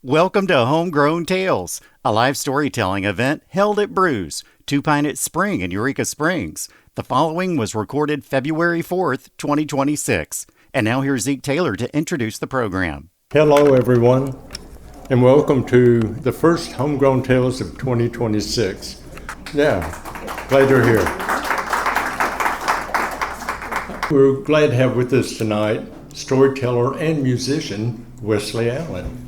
Welcome to Homegrown Tales, a live storytelling event held at Brews, 2 Piney Spring in Eureka Springs. The following was recorded February 4th, 2026. And now here's Zeek Taylor to introduce the program. Hello, everyone, and welcome to the first Homegrown Tales of 2026. Yeah, glad you're here. We're glad to have with us tonight storyteller and musician Wesley Allen.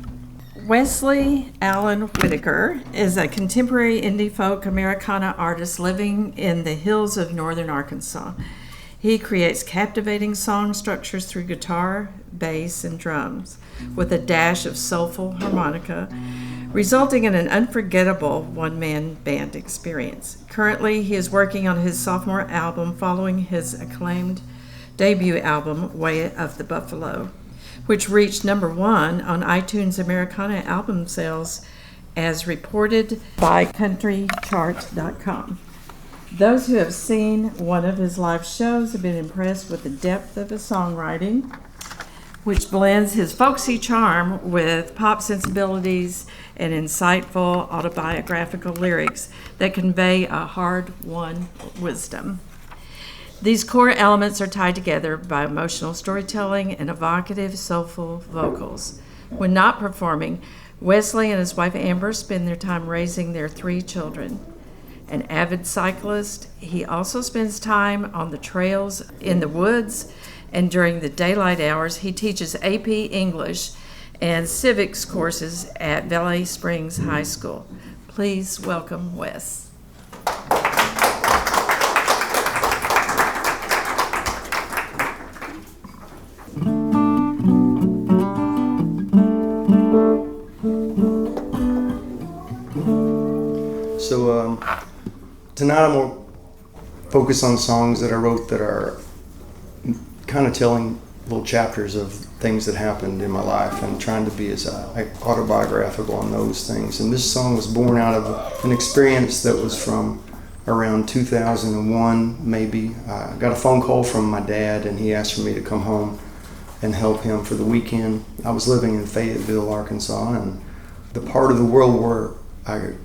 Wesley Allen Whitaker is a contemporary indie folk Americana artist living in the hills of northern Arkansas. He creates captivating song structures through guitar, bass, and drums, with a dash of soulful harmonica, resulting in an unforgettable one-man band experience. Currently, he is working on his sophomore album following his acclaimed debut album, Way of the Buffalo, which reached number 1 on iTunes Americana album sales as reported by countrychart.com. Those who have seen one of his live shows have been impressed with the depth of his songwriting, which blends his folksy charm with pop sensibilities and insightful autobiographical lyrics that convey a hard-won wisdom. These core elements are tied together by emotional storytelling and evocative, soulful vocals. When not performing, Wesley and his wife Amber spend their time raising their 3 children. An avid cyclist, he also spends time on the trails in the woods, and during the daylight hours, he teaches AP English and civics courses at Wesley Springs High School. Please welcome Wes. So tonight I'm going to focus on songs that I wrote that are kind of telling little chapters of things that happened in my life and trying to be as autobiographical on those things. And this song was born out of an experience that was from around 2001 maybe. I got a phone call from my dad and he asked for me to come home and help him for the weekend. I was living in Fayetteville, Arkansas, and the part of the world where I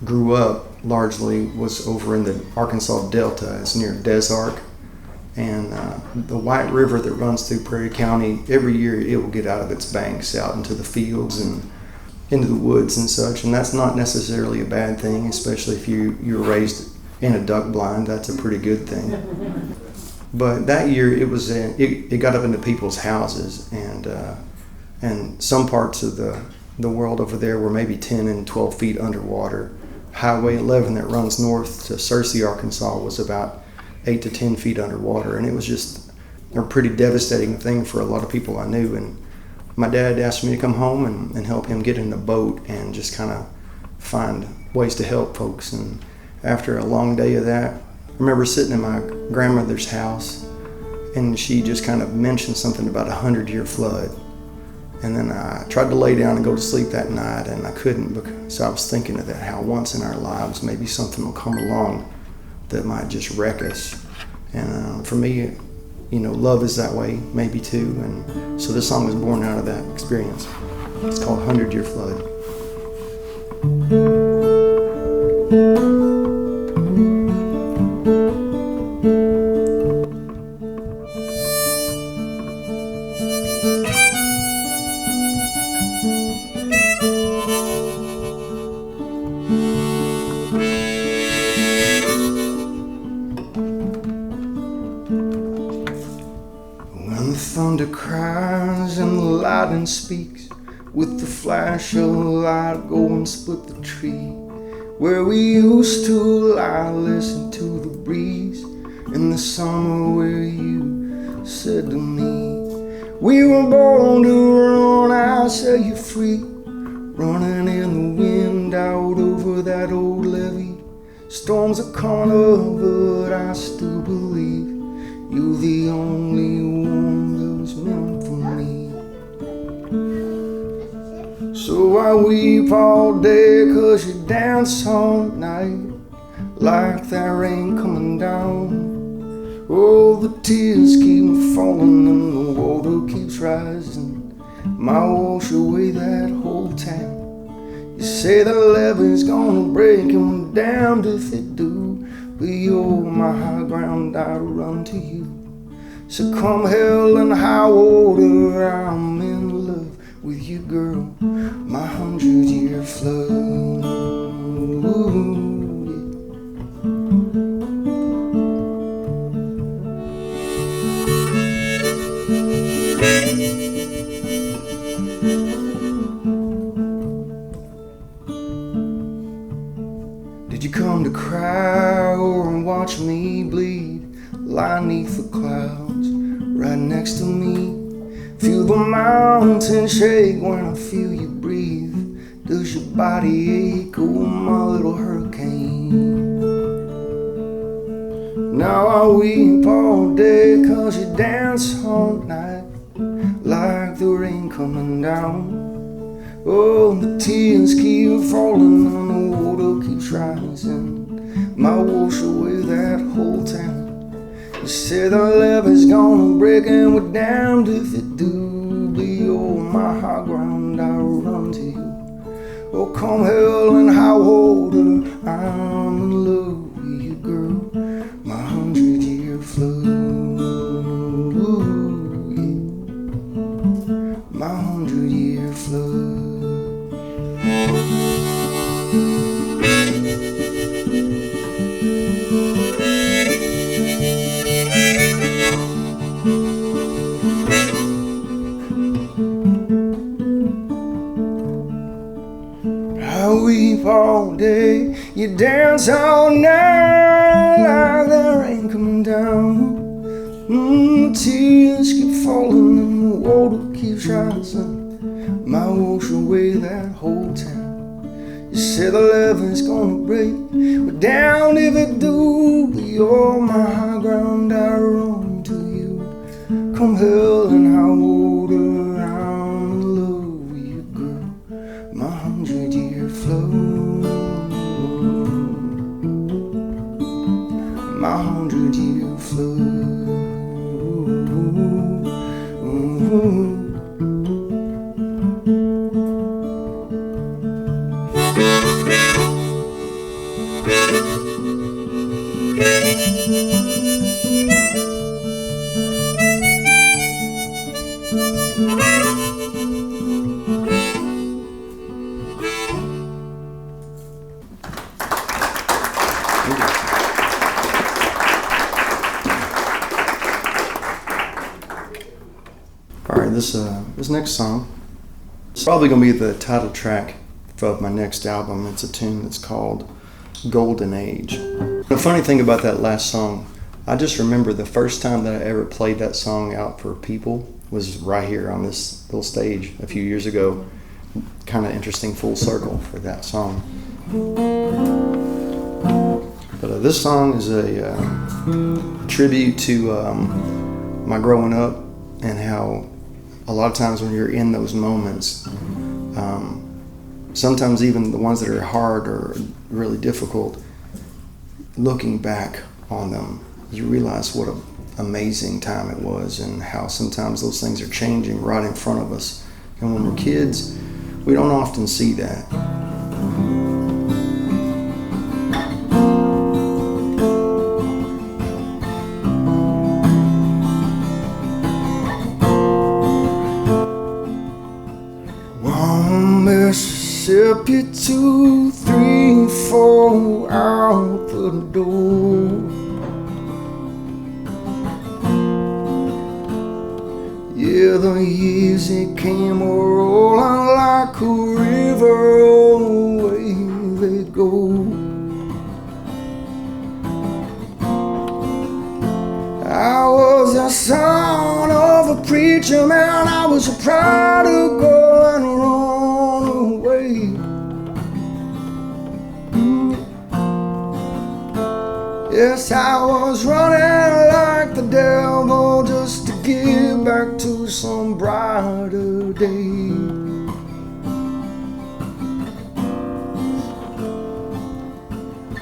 grew up largely was over in the Arkansas Delta. It's near Des Arc, and the White River that runs through Prairie County, every year it will get out of its banks out into the fields and into the woods and such, and that's not necessarily a bad thing, especially if you're raised in a duck blind. That's a pretty good thing. But that year it got up into people's houses, and some parts of the world over there were maybe 10 and 12 feet underwater. Highway 11 that runs north to Searcy, Arkansas was about 8 to 10 feet underwater, and it was just a pretty devastating thing for a lot of people I knew. And my dad asked me to come home and help him get in a boat and just kind of find ways to help folks. And after a long day of that, I remember sitting in my grandmother's house, and she just kind of mentioned something about 100-year flood. And then I tried to lay down and go to sleep that night, and I couldn't, so I was thinking of that, how once in our lives maybe something will come along that might just wreck us. And for me, love is that way maybe too, and so this song was born out of that experience. It's called 100-Year Flood. Thunder cries and the lightning speaks. With the flash of light, go and split the tree. Where we used to lie, listen to the breeze. In the summer where you said to me, we were born to run, I'll set you free. Running in the wind out over that old levee. Storms are coming, but I still believe you're the only one that was meant for me. So I weep all day 'cause you dance all night like that rain coming down. Oh, the tears keep falling and the water keeps rising. Might wash away that whole town. say the levee's gonna break, and we're damned if it do. But you're my high ground, I'll run to you. So come hell and high water, I'm in love with you, girl, my 100-year flood. Ooh. Did you come to cry or watch me bleed? Lie neath the clouds right next to me. Feel the mountain shake when I feel you breathe. Does your body ache, oh my little hurricane? Now I weep all day 'cause you dance all night like the rain coming down. Oh, the tears keep falling and the water keeps rising. Might wash away that whole town. You say the levee's gonna break, and we're damned if it do. Be on my high ground, I'll run to you. Oh, come hell and high water, I'm in love with you, girl, my 100-year flood. Ooh, yeah. My 100-year flood. I weep all day, you dance all night like the rain coming down. Tears keep falling and the water keeps rising. Might wash away that whole town. You say the levee's gonna break, we're down if it do. But you're my high ground, I run to you. Come hell and high water, I'm in love with you, girl, my 100-year flow. My 100-year flow. Ooh. All right, this next song, it's probably going to be the title track of my next album. It's a tune that's called Golden Age. The funny thing about that last song, I just remember the first time that I ever played that song out for people was right here on this little stage a few years ago. Kind of interesting full circle for that song. But this song is a tribute to my growing up and how a lot of times when you're in those moments, sometimes even the ones that are hard or really difficult, looking back on them, you realize what an amazing time it was and how sometimes those things are changing right in front of us. And when we're kids, we don't often see that. Mississippi 2, 3, 4 out the door. Yeah, the years it came rolling like a river, away they go. I was the son of a preacher man, I was a prodigal and run away. Yes, I was running like the devil just to get back to some brighter day.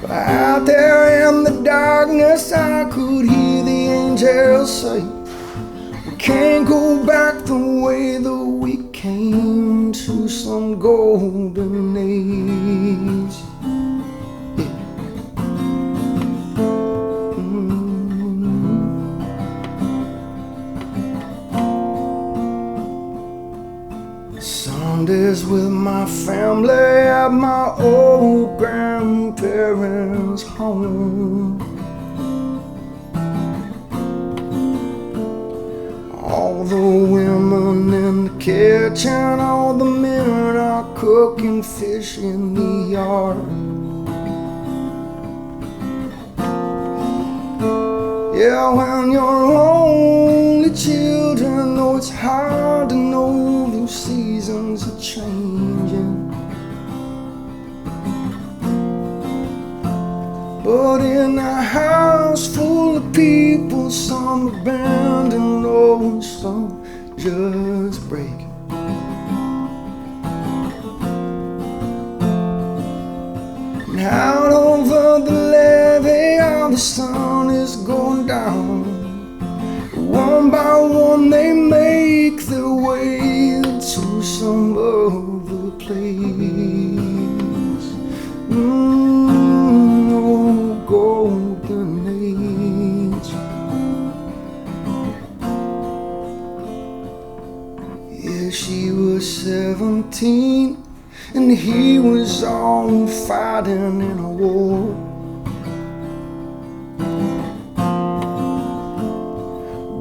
But out there in the darkness I could hear the angels say, we can't go back the way that we came into some golden age. Sundays with my family at my old grandparents' home. All the women in the kitchen, all the men are cooking fish in the yard. Yeah, when you're only children, though it's hard to know those seasons are changing. But in a house full of people, some abandoned, oh, some just break. And out over the levee, all the sun is going down. One by one they make their way to some other place. Oh, golden age. Yeah, she was 17 and he was on fighting in a war.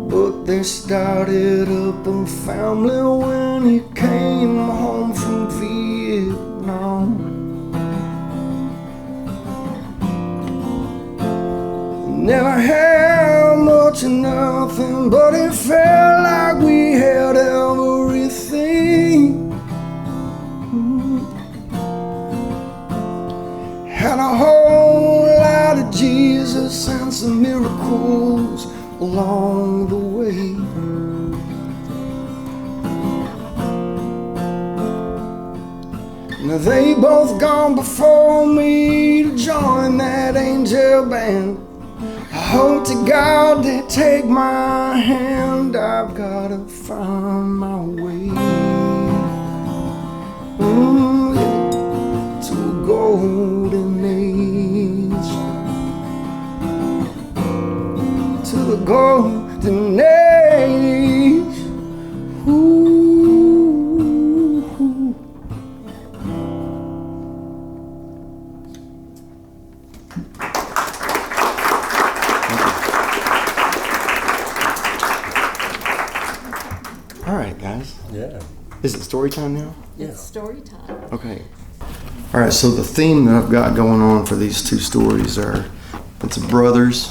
But they started up a family when he came home from Vietnam. Never had much of nothing, but it felt like we had everything. Had a whole lot of Jesus and some miracles along the way. Now they both gone before me to join that angel band. I hope to God they take my hand. I've gotta find my way to a golden age. To the golden age. Ooh. All right, guys. Yeah. Is it story time now? It's story time. Okay. All right, so the theme that I've got going on for these two stories it's brothers.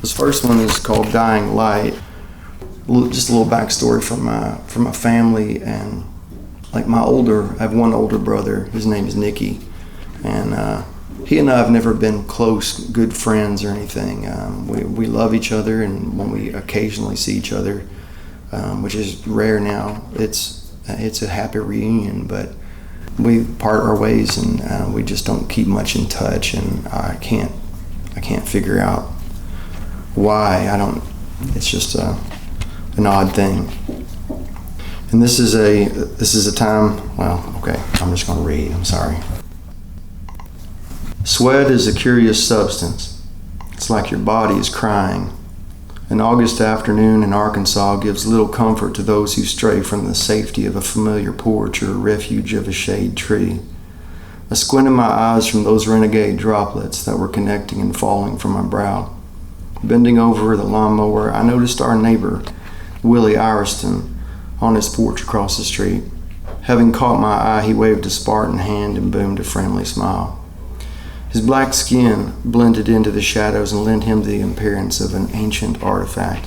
This first one is called Dying Light. Just a little backstory from my family, and like I have one older brother. His name is Nicky, and he and I have never been close, good friends or anything. We love each other, and when we occasionally see each other, which is rare now, it's a happy reunion. But we part our ways, and we just don't keep much in touch, and I can't figure out why. It's just an odd thing. And this is a time, I'm just going to read, I'm sorry. Sweat is a curious substance. It's like your body is crying. An August afternoon in Arkansas gives little comfort to those who stray from the safety of a familiar porch or a refuge of a shade tree. I squinted my eyes from those renegade droplets that were connecting and falling from my brow. Bending over the lawnmower, I noticed our neighbor, Willie Iriston, on his porch across the street. Having caught my eye, he waved a Spartan hand and boomed a friendly smile. His black skin blended into the shadows and lent him the appearance of an ancient artifact.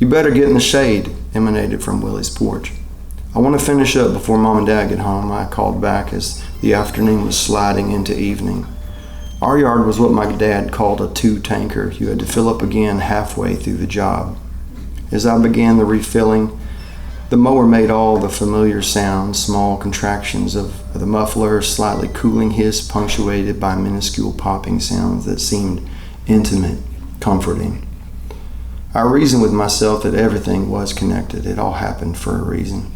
"You better get in the shade," emanated from Willie's porch. "I want to finish up before Mom and Dad get home," I called back as the afternoon was sliding into evening. Our yard was what my dad called a two-tanker. You had to fill up again halfway through the job. As I began the refilling, the mower made all the familiar sounds, small contractions of the muffler, slightly cooling hiss punctuated by minuscule popping sounds that seemed intimate, comforting. I reasoned with myself that everything was connected. It all happened for a reason.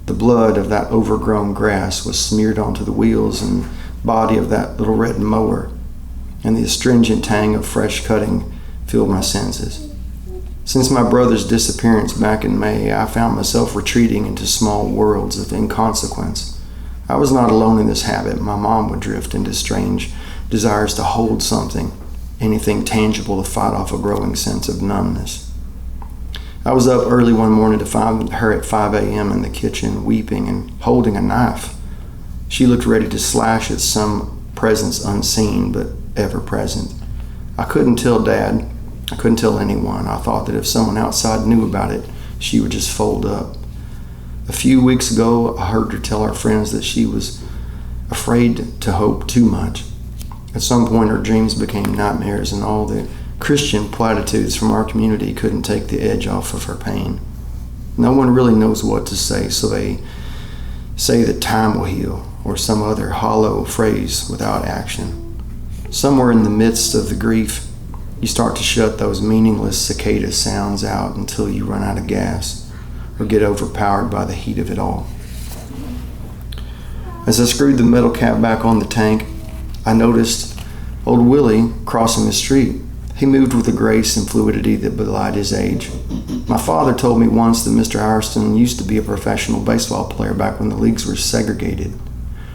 The blood of that overgrown grass was smeared onto the wheels and body of that little red mower, and the astringent tang of fresh cutting filled my senses. Since my brother's disappearance back in May, I found myself retreating into small worlds of inconsequence. I was not alone in this habit. My mom would drift into strange desires to hold something, anything tangible to fight off a growing sense of numbness. I was up early one morning to find her at 5 a.m. in the kitchen, weeping and holding a knife. She looked ready to slash at some presence unseen but ever present. I couldn't tell Dad. I couldn't tell anyone. I thought that if someone outside knew about it, she would just fold up. A few weeks ago, I heard her tell our friends that she was afraid to hope too much. At some point, her dreams became nightmares, and all the Christian platitudes from our community couldn't take the edge off of her pain. No one really knows what to say, so they say that time will heal, or some other hollow phrase without action. Somewhere in the midst of the grief, you start to shut those meaningless cicada sounds out until you run out of gas or get overpowered by the heat of it all. As I screwed the metal cap back on the tank, I noticed old Willie crossing the street. He moved with a grace and fluidity that belied his age. My father told me once that Mr. Ireton used to be a professional baseball player back when the leagues were segregated,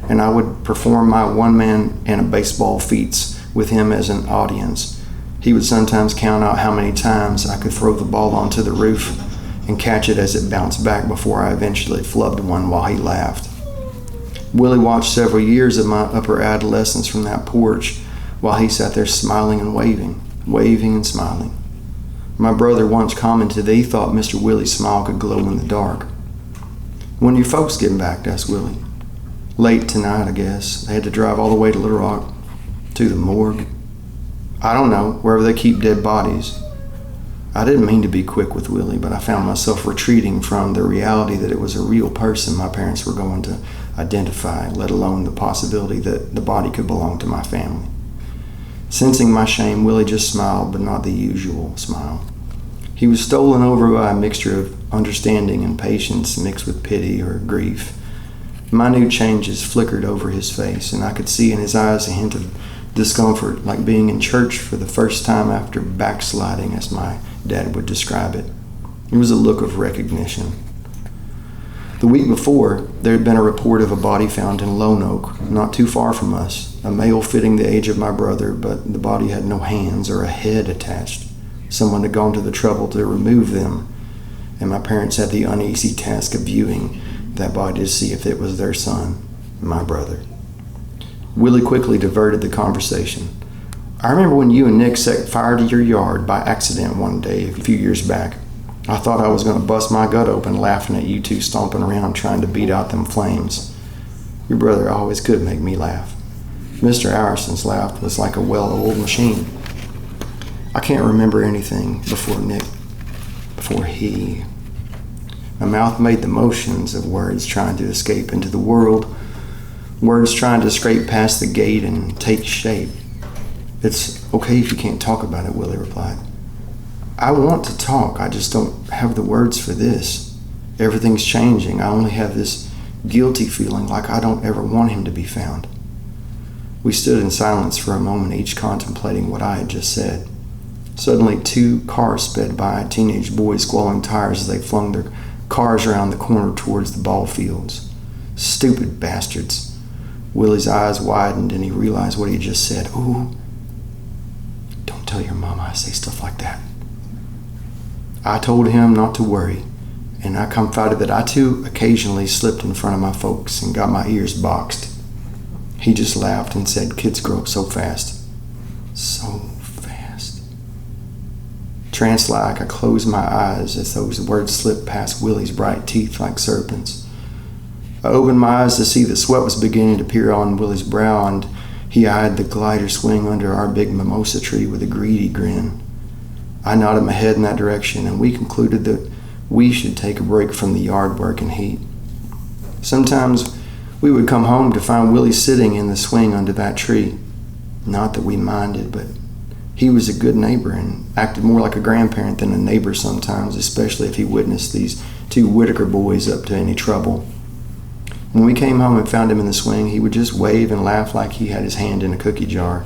and I would perform my one-man and a baseball feats with him as an audience. He would sometimes count out how many times I could throw the ball onto the roof and catch it as it bounced back before I eventually flubbed one while he laughed. Willie watched several years of my upper adolescence from that porch while he sat there smiling and waving and smiling. My brother once commented that he thought Mr. Willie's smile could glow in the dark. "When are your folks getting back?" asked Willie. "Late tonight, I guess. They had to drive all the way to Little Rock." "To the morgue?" "I don't know, wherever they keep dead bodies." I didn't mean to be quick with Willie, but I found myself retreating from the reality that it was a real person my parents were going to identify, let alone the possibility that the body could belong to my family. Sensing my shame, Willie just smiled, but not the usual smile. He was stolen over by a mixture of understanding and patience mixed with pity or grief. Minute changes flickered over his face, and I could see in his eyes a hint of discomfort, like being in church for the first time after backsliding, as my dad would describe it. It was a look of recognition. The week before, there had been a report of a body found in Lone Oak, not too far from us, a male fitting the age of my brother, but the body had no hands or a head attached. Someone had gone to the trouble to remove them, and my parents had the uneasy task of viewing that body to see if it was their son, my brother. Willie quickly diverted the conversation. "I remember when you and Nick set fire to your yard by accident one day a few years back. I thought I was going to bust my gut open laughing at you two stomping around trying to beat out them flames. Your brother always could make me laugh." Mr. Ireton's laugh was like a well-oiled machine. "I can't remember anything before Nick, before he..." My mouth made the motions of words trying to escape into the world, words trying to scrape past the gate and take shape. "It's okay if you can't talk about it," Willie replied. "I want to talk, I just don't have the words for this. Everything's changing. I only have this guilty feeling like I don't ever want him to be found." We stood in silence for a moment, each contemplating what I had just said. Suddenly, 2 cars sped by, teenage boys squalling tires as they flung their cars around the corner towards the ball fields. "Stupid bastards." Willie's eyes widened and he realized what he just said. "Ooh, don't tell your mama I say stuff like that." I told him not to worry, and I confided that I too occasionally slipped in front of my folks and got my ears boxed. He just laughed and said, "Kids grow up so fast. So fast." Trance-like, I closed my eyes as those words slipped past Willie's bright teeth like serpents. I opened my eyes to see that sweat was beginning to appear on Willie's brow, and he eyed the glider swing under our big mimosa tree with a greedy grin. I nodded my head in that direction, and we concluded that we should take a break from the yard work and heat. Sometimes we would come home to find Willie sitting in the swing under that tree. Not that we minded, but he was a good neighbor and acted more like a grandparent than a neighbor sometimes, especially if he witnessed these 2 Whitaker boys up to any trouble. When we came home and found him in the swing, he would just wave and laugh like he had his hand in a cookie jar.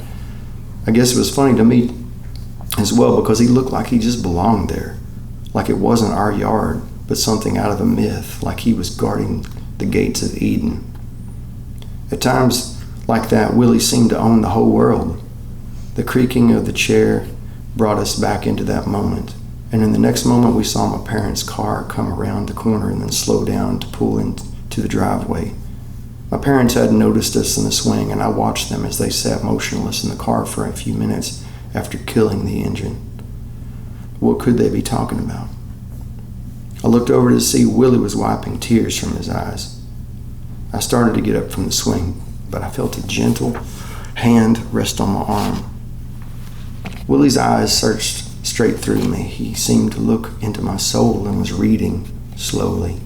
I guess it was funny to me as well because he looked like he just belonged there, like it wasn't our yard, but something out of a myth, like he was guarding the gates of Eden. At times like that, Willie seemed to own the whole world. The creaking of the chair brought us back into that moment, and in the next moment we saw my parents' car come around the corner and then slow down to pull into the driveway. My parents hadn't noticed us in the swing, and I watched them as they sat motionless in the car for a few minutes after killing the engine. What could they be talking about? I looked over to see Willie was wiping tears from his eyes. I started to get up from the swing, but I felt a gentle hand rest on my arm. Willie's eyes searched straight through me. He seemed to look into my soul and was reading slowly.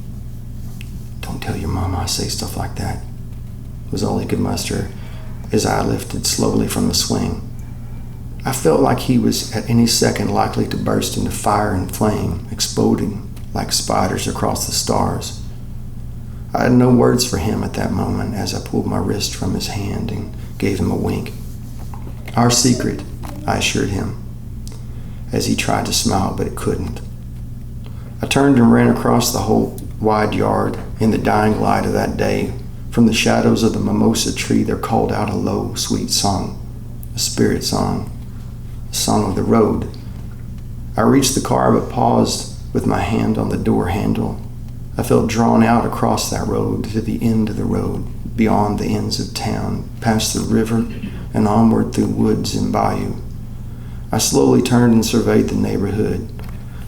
"Don't tell your mama I say stuff like that," was all he could muster as I lifted slowly from the swing. I felt like he was at any second likely to burst into fire and flame, exploding like spiders across the stars. I had no words for him at that moment as I pulled my wrist from his hand and gave him a wink. "Our secret," I assured him, as he tried to smile, but it couldn't. I turned and ran across the whole wide yard. In the dying light of that day, from the shadows of the mimosa tree, there called out a low, sweet song, a spirit song, a song of the road. I reached the car but paused with my hand on the door handle. I felt drawn out across that road to the end of the road, beyond the ends of town, past the river and onward through woods and bayou. I slowly turned and surveyed the neighborhood.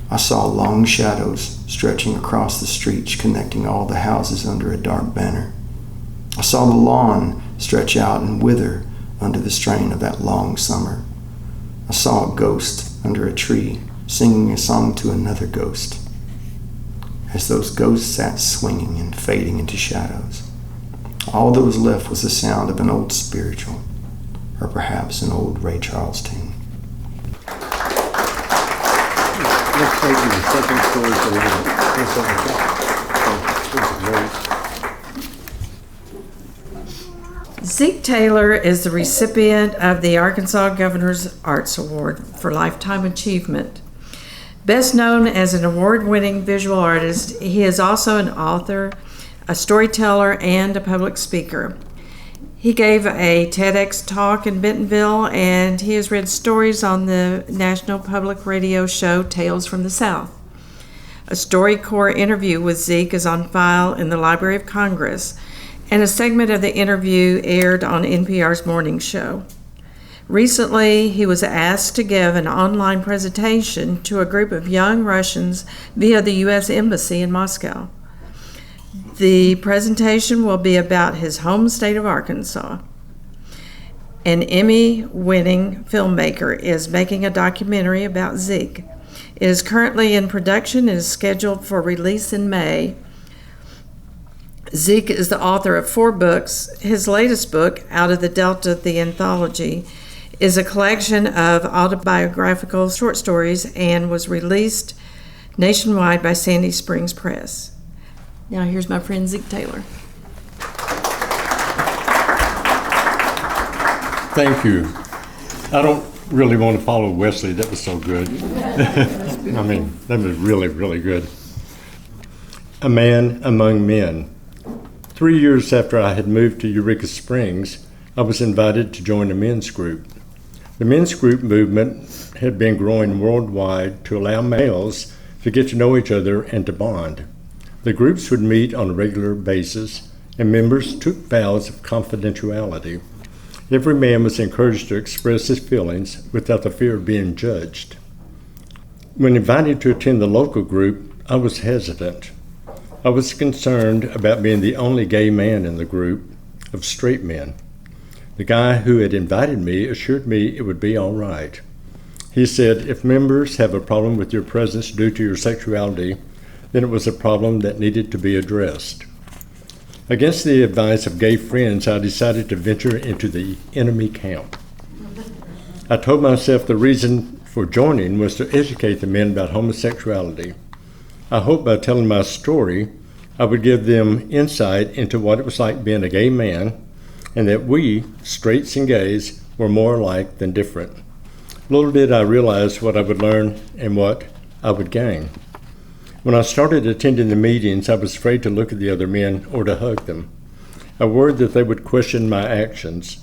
I saw long shadows stretching across the streets, connecting all the houses under a dark banner. I saw the lawn stretch out and wither under the strain of that long summer. I saw a ghost under a tree, singing a song to another ghost. As those ghosts sat swinging and fading into shadows, all that was left was the sound of an old spiritual, or perhaps an old Ray Charles tune. Let's take the second story to Zeek Taylor is the recipient of the Arkansas Governor's Arts Award for Lifetime Achievement. Best known as an award-winning visual artist, he is also an author, a storyteller, and a public speaker. He gave a TEDx talk in Bentonville, and he has read stories on the national public radio show Tales from the South. A StoryCorps interview with Zeek is on file in the Library of Congress, and a segment of the interview aired on NPR's morning show. Recently, he was asked to give an online presentation to a group of young Russians via the U.S. Embassy in Moscow. The presentation will be about his home state of Arkansas. An Emmy-winning filmmaker is making a documentary about Zeek. It is currently in production and is scheduled for release in May. Zeek is the author of 4 books. His latest book, Out of the Delta, the Anthology, is a collection of autobiographical short stories and was released nationwide by Sandy Springs Press. Now here's my friend Zeek Taylor. Thank you. I don't really want to follow Wesley. That was so good. I mean, that was really, really good. A man among men. 3 years after I had moved to Eureka Springs, I was invited to join a men's group. The men's group movement had been growing worldwide to allow males to get to know each other and to bond. The groups would meet on a regular basis, and members took vows of confidentiality. Every man was encouraged to express his feelings without the fear of being judged. When invited to attend the local group, I was hesitant. I was concerned about being the only gay man in the group of straight men. The guy who had invited me assured me it would be all right. He said, if members have a problem with your presence due to your sexuality, then it was a problem that needed to be addressed. Against the advice of gay friends, I decided to venture into the enemy camp. I told myself the reason for joining was to educate the men about homosexuality. I hoped by telling my story I would give them insight into what it was like being a gay man, and that we, straights and gays, were more alike than different. Little did I realize what I would learn and what I would gain. When I started attending the meetings, I was afraid to look at the other men or to hug them. I worried that they would question my actions.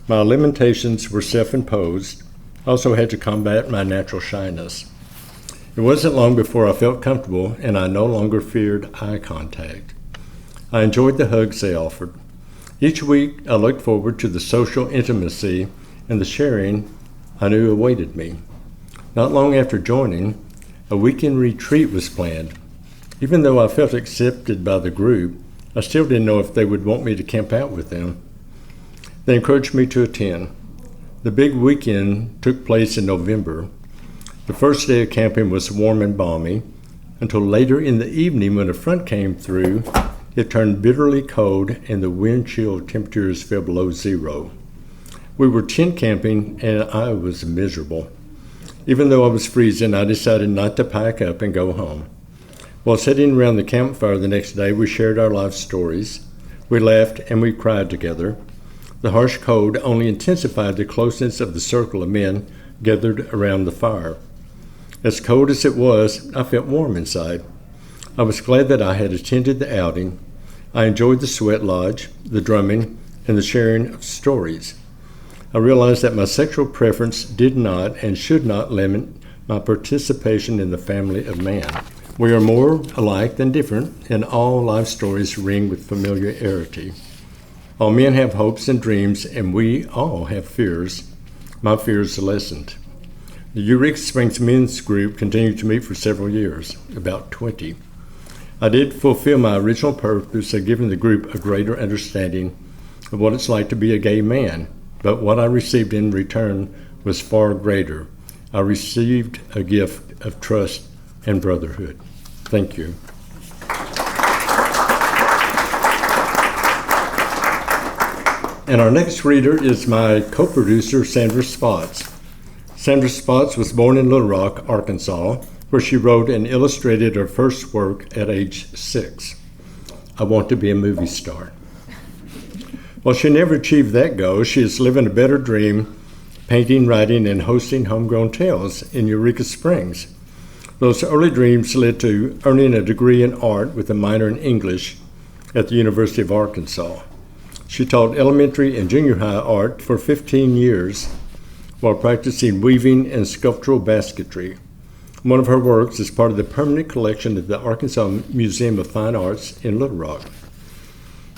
My limitations were self-imposed. I also had to combat my natural shyness. It wasn't long before I felt comfortable and I no longer feared eye contact. I enjoyed the hugs they offered. Each week, I looked forward to the social intimacy and the sharing I knew awaited me. Not long after joining, a weekend retreat was planned. Even though I felt accepted by the group, I still didn't know if they would want me to camp out with them. They encouraged me to attend. The big weekend took place in November. The first day of camping was warm and balmy, until later in the evening when a front came through, it turned bitterly cold and the wind chill temperatures fell below zero. We were tent camping and I was miserable. Even though I was freezing, I decided not to pack up and go home. While sitting around the campfire the next day, we shared our life stories. We laughed and we cried together. The harsh cold only intensified the closeness of the circle of men gathered around the fire. As cold as it was, I felt warm inside. I was glad that I had attended the outing. I enjoyed the sweat lodge, the drumming, and the sharing of stories. I realized that my sexual preference did not and should not limit my participation in the family of man. We are more alike than different, and all life stories ring with familiarity. All men have hopes and dreams, and we all have fears. My fears lessened. The Eureka Springs men's group continued to meet for several years, about 20. I did fulfill my original purpose of giving the group a greater understanding of what it's like to be a gay man, but what I received in return was far greater. I received a gift of trust and brotherhood. Thank you. And our next reader is my co-producer, Sandra Spotts. Sandra Spotts was born in Little Rock, Arkansas, where she wrote and illustrated her first work at age 6. I want to be a movie star. While she never achieved that goal, she is living a better dream, painting, writing, and hosting Homegrown Tales in Eureka Springs. Those early dreams led to earning a degree in art with a minor in English at the University of Arkansas. She taught elementary and junior high art for 15 years while practicing weaving and sculptural basketry. One of her works is part of the permanent collection of the Arkansas Museum of Fine Arts in Little Rock.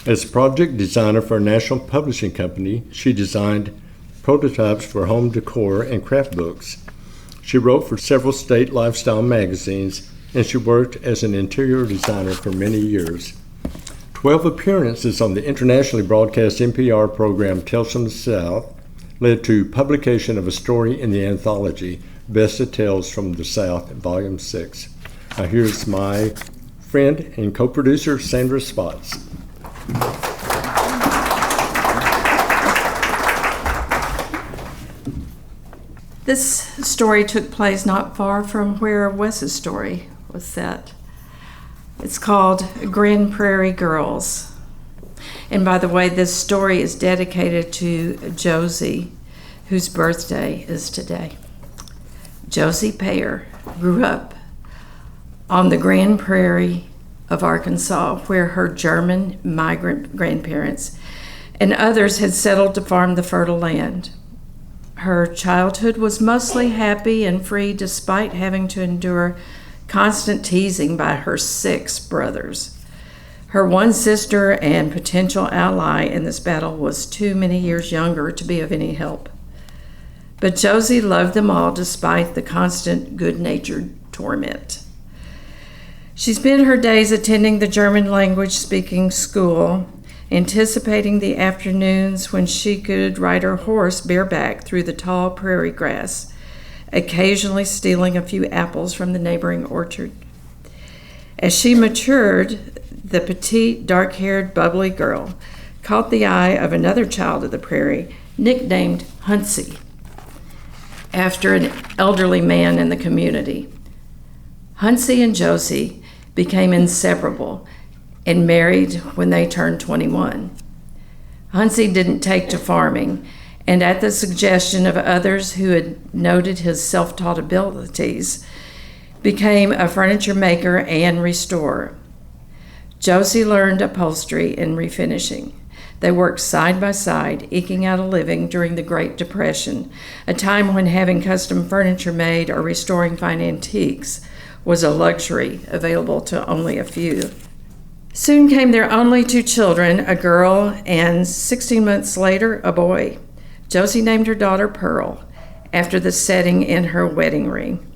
As project designer for a national publishing company, she designed prototypes for home decor and craft books. She wrote for several state lifestyle magazines, and she worked as an interior designer for many years. 12 appearances on the internationally broadcast NPR program Tales from the South led to publication of a story in the anthology Best of Tales from the South, Volume 6. Now here's my friend and co-producer, Sandra Spotts. This story took place not far from where Wes's story was set. It's called Grand Prairie Girls. And by the way, this story is dedicated to Josie, whose birthday is today. Josie Payer grew up on the Grand Prairie of Arkansas, where her German migrant grandparents and others had settled to farm the fertile land. Her childhood was mostly happy and free despite having to endure constant teasing by her 6 brothers. Her one sister and potential ally in this battle was too many years younger to be of any help. But Josie loved them all despite the constant good-natured torment. She spent her days attending the German language speaking school, anticipating the afternoons when she could ride her horse bareback through the tall prairie grass, occasionally stealing a few apples from the neighboring orchard. As she matured, the petite, dark-haired, bubbly girl caught the eye of another child of the prairie, nicknamed Huntsy, after an elderly man in the community. Huntsy and Josie became inseparable, and married when they turned 21. Huntsy didn't take to farming, and at the suggestion of others who had noted his self-taught abilities, became a furniture maker and restorer. Josie learned upholstery and refinishing. They worked side by side, eking out a living during the Great Depression, a time when having custom furniture made or restoring fine antiques was a luxury available to only a few. Soon came their only 2 children, a girl and 16 months later, a boy. Josie named her daughter Pearl, after the setting in her wedding ring.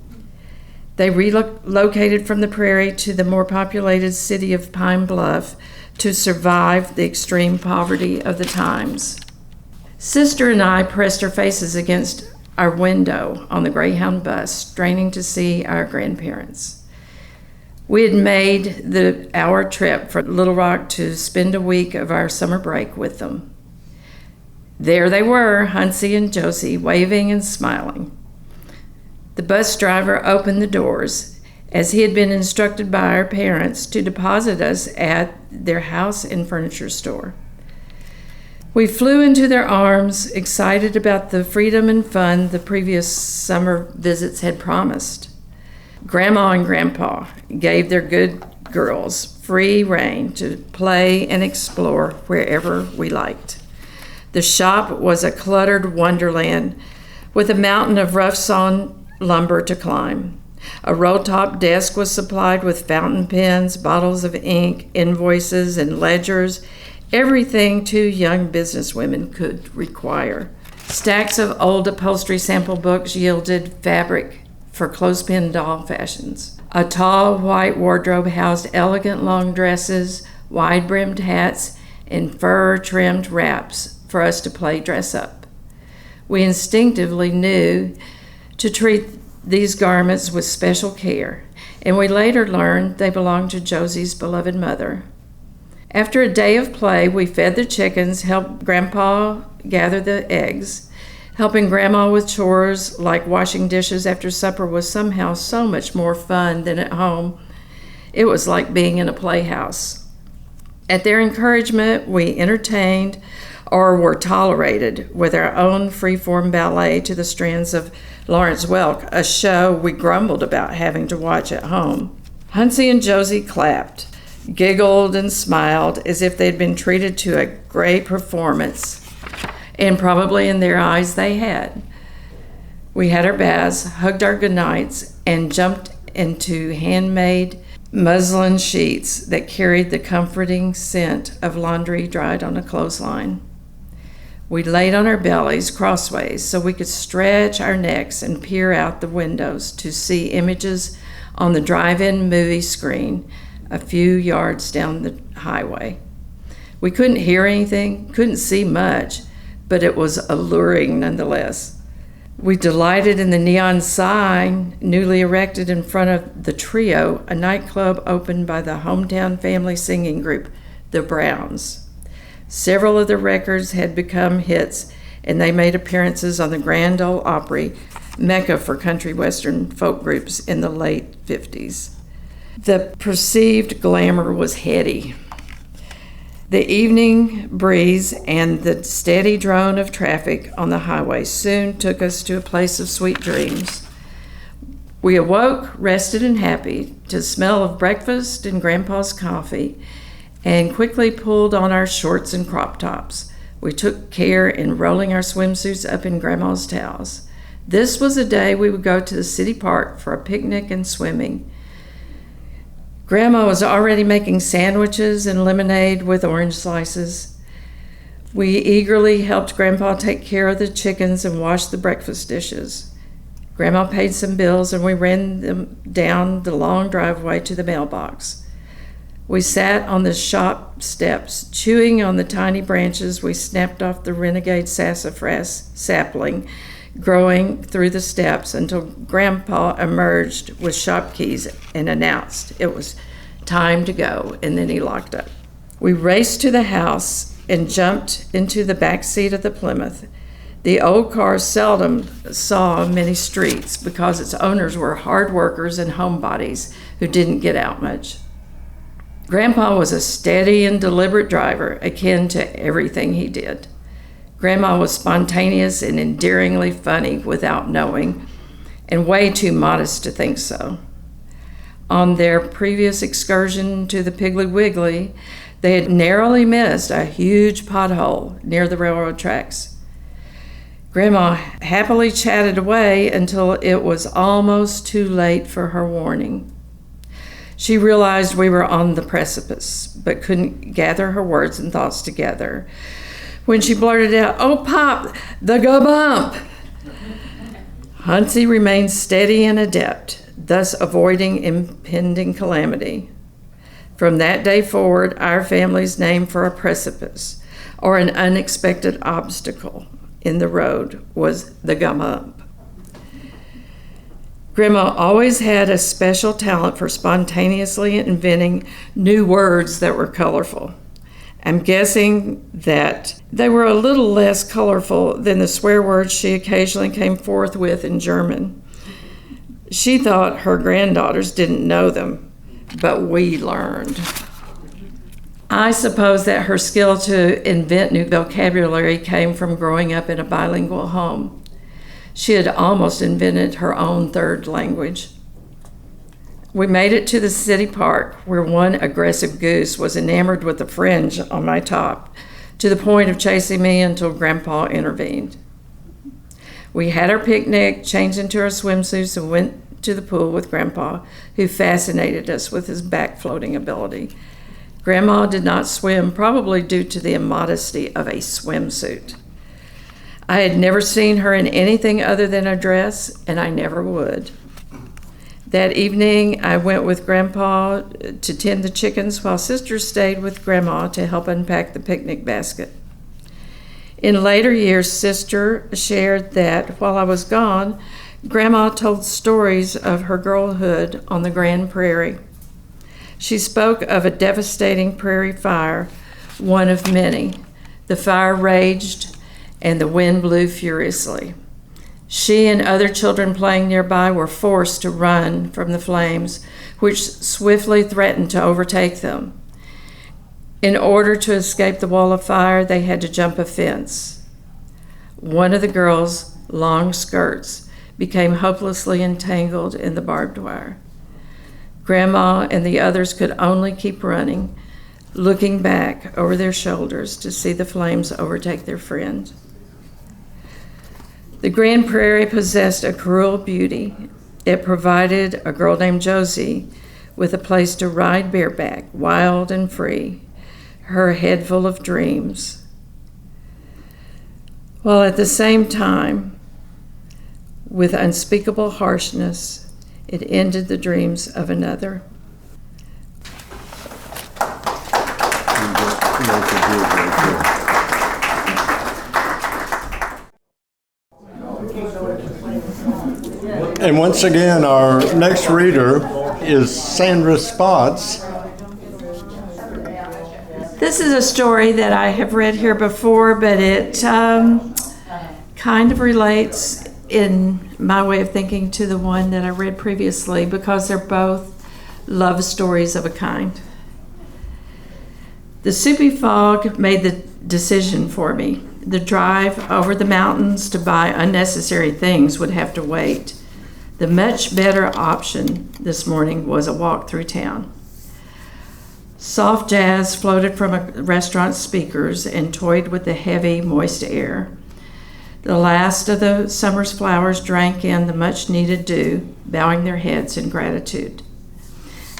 They relocated from the prairie to the more populated city of Pine Bluff to survive the extreme poverty of the times. Sister and I pressed our faces against our window on the Greyhound bus, straining to see our grandparents. We had made the hour trip from Little Rock to spend a week of our summer break with them. There they were, Huntsy and Josie, waving and smiling. The bus driver opened the doors, as he had been instructed by our parents to deposit us at their house and furniture store. We flew into their arms, excited about the freedom and fun the previous summer visits had promised. Grandma and Grandpa gave their good girls free rein to play and explore wherever we liked. The shop was a cluttered wonderland with a mountain of rough-sawn lumber to climb. A roll-top desk was supplied with fountain pens, bottles of ink, invoices, and ledgers, everything 2 young businesswomen could require. Stacks of old upholstery sample books yielded fabric for clothespin doll fashions. A tall white wardrobe housed elegant long dresses, wide-brimmed hats, and fur-trimmed wraps for us to play dress-up. We instinctively knew to treat these garments with special care, and we later learned they belonged to Josie's beloved mother. After a day of play, we fed the chickens, helped Grandpa gather the eggs. Helping Grandma with chores like washing dishes after supper was somehow so much more fun than at home. It was like being in a playhouse. At their encouragement, we entertained or were tolerated with our own free-form ballet to the strands of Lawrence Welk, a show we grumbled about having to watch at home. Huntsy and Josie clapped, giggled, and smiled as if they'd been treated to a great performance, and probably in their eyes they had. We had our baths, hugged our goodnights, and jumped into handmade muslin sheets that carried the comforting scent of laundry dried on a clothesline. We laid on our bellies crossways so we could stretch our necks and peer out the windows to see images on the drive-in movie screen a few yards down the highway. We couldn't hear anything, couldn't see much, but it was alluring nonetheless. We delighted in the neon sign newly erected in front of the Trio, a nightclub opened by the hometown family singing group, the Browns. Several of the records had become hits, and they made appearances on the Grand Ole Opry, mecca for country western folk groups in the late 50s. The perceived glamour was heady. The evening breeze and the steady drone of traffic on the highway soon took us to a place of sweet dreams. We awoke, rested and happy, to the smell of breakfast and Grandpa's coffee, and quickly pulled on our shorts and crop tops. We took care in rolling our swimsuits up in Grandma's towels. This was a day we would go to the city park for a picnic and swimming. Grandma was already making sandwiches and lemonade with orange slices. We eagerly helped Grandpa take care of the chickens and wash the breakfast dishes. Grandma paid some bills and we ran them down the long driveway to the mailbox. We sat on the shop steps, chewing on the tiny branches we snapped off the renegade sassafras sapling growing through the steps until Grandpa emerged with shop keys and announced it was time to go, and then he locked up. We raced to the house and jumped into the back seat of the Plymouth. The old car seldom saw many streets because its owners were hard workers and homebodies who didn't get out much. Grandpa was a steady and deliberate driver, akin to everything he did. Grandma was spontaneous and endearingly funny without knowing, and way too modest to think so. On their previous excursion to the Piggly Wiggly, they had narrowly missed a huge pothole near the railroad tracks. Grandma happily chatted away until it was almost too late for her warning. She realized we were on the precipice, but couldn't gather her words and thoughts together when she blurted out, "Oh, Pop, the go bump!" Huntsy remained steady and adept, thus avoiding impending calamity. From that day forward, our family's name for a precipice or an unexpected obstacle in the road was the gum up. Grandma always had a special talent for spontaneously inventing new words that were colorful. I'm guessing that they were a little less colorful than the swear words she occasionally came forth with in German. She thought her granddaughters didn't know them, but we learned. I suppose that her skill to invent new vocabulary came from growing up in a bilingual home. She had almost invented her own third language. We made it to the city park, where one aggressive goose was enamored with the fringe on my top, to the point of chasing me until Grandpa intervened. We had our picnic, changed into our swimsuits, and went to the pool with Grandpa, who fascinated us with his back floating ability. Grandma did not swim, probably due to the immodesty of a swimsuit. I had never seen her in anything other than a dress, and I never would. That evening, I went with Grandpa to tend the chickens while Sister stayed with Grandma to help unpack the picnic basket. In later years, Sister shared that while I was gone, Grandma told stories of her girlhood on the Grand Prairie. She spoke of a devastating prairie fire, one of many. The fire raged and the wind blew furiously. She and other children playing nearby were forced to run from the flames, which swiftly threatened to overtake them. In order to escape the wall of fire, they had to jump a fence. One of the girls' long skirts became hopelessly entangled in the barbed wire. Grandma and the others could only keep running, looking back over their shoulders to see the flames overtake their friend. The Grand Prairie possessed a cruel beauty. It provided a girl named Josie with a place to ride bareback, wild and free, her head full of dreams, while at the same time, with unspeakable harshness, it ended the dreams of another. And once again, our next reader is Sandra Spotts. This is a story that I have read here before, but it kind of relates in my way of thinking to the one that I read previously, because they're both love stories of a kind. The soupy fog made the decision for me. The drive over the mountains to buy unnecessary things would have to wait. The much better option this morning was a walk through town. Soft jazz floated from a restaurant's speakers and toyed with the heavy, moist air. The last of the summer's flowers drank in the much-needed dew, bowing their heads in gratitude.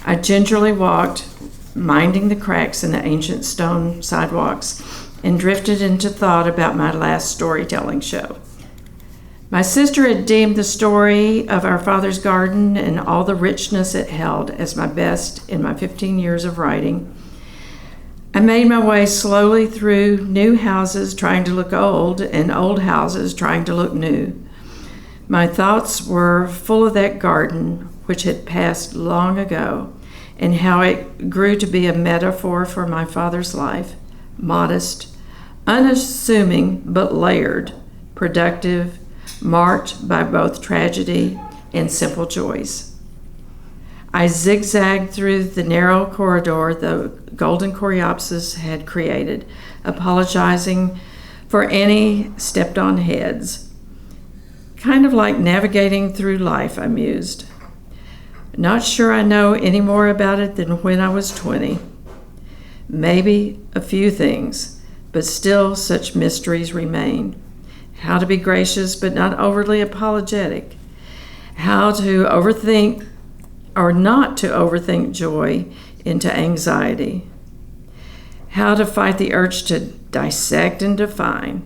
I gingerly walked, minding the cracks in the ancient stone sidewalks, and drifted into thought about my last storytelling show. My sister had deemed the story of our father's garden and all the richness it held as my best in my 15 years of writing. I made my way slowly through new houses trying to look old and old houses trying to look new. My thoughts were full of that garden which had passed long ago and how it grew to be a metaphor for my father's life, modest, unassuming but layered, productive, marked by both tragedy and simple joys. I zigzagged through the narrow corridor the golden coreopsis had created, apologizing for any stepped-on heads. Kind of like navigating through life, I mused. Not sure I know any more about it than when I was 20. Maybe a few things, but still such mysteries remain. How to be gracious but not overly apologetic. How to overthink or not to overthink joy into anxiety. How to fight the urge to dissect and define.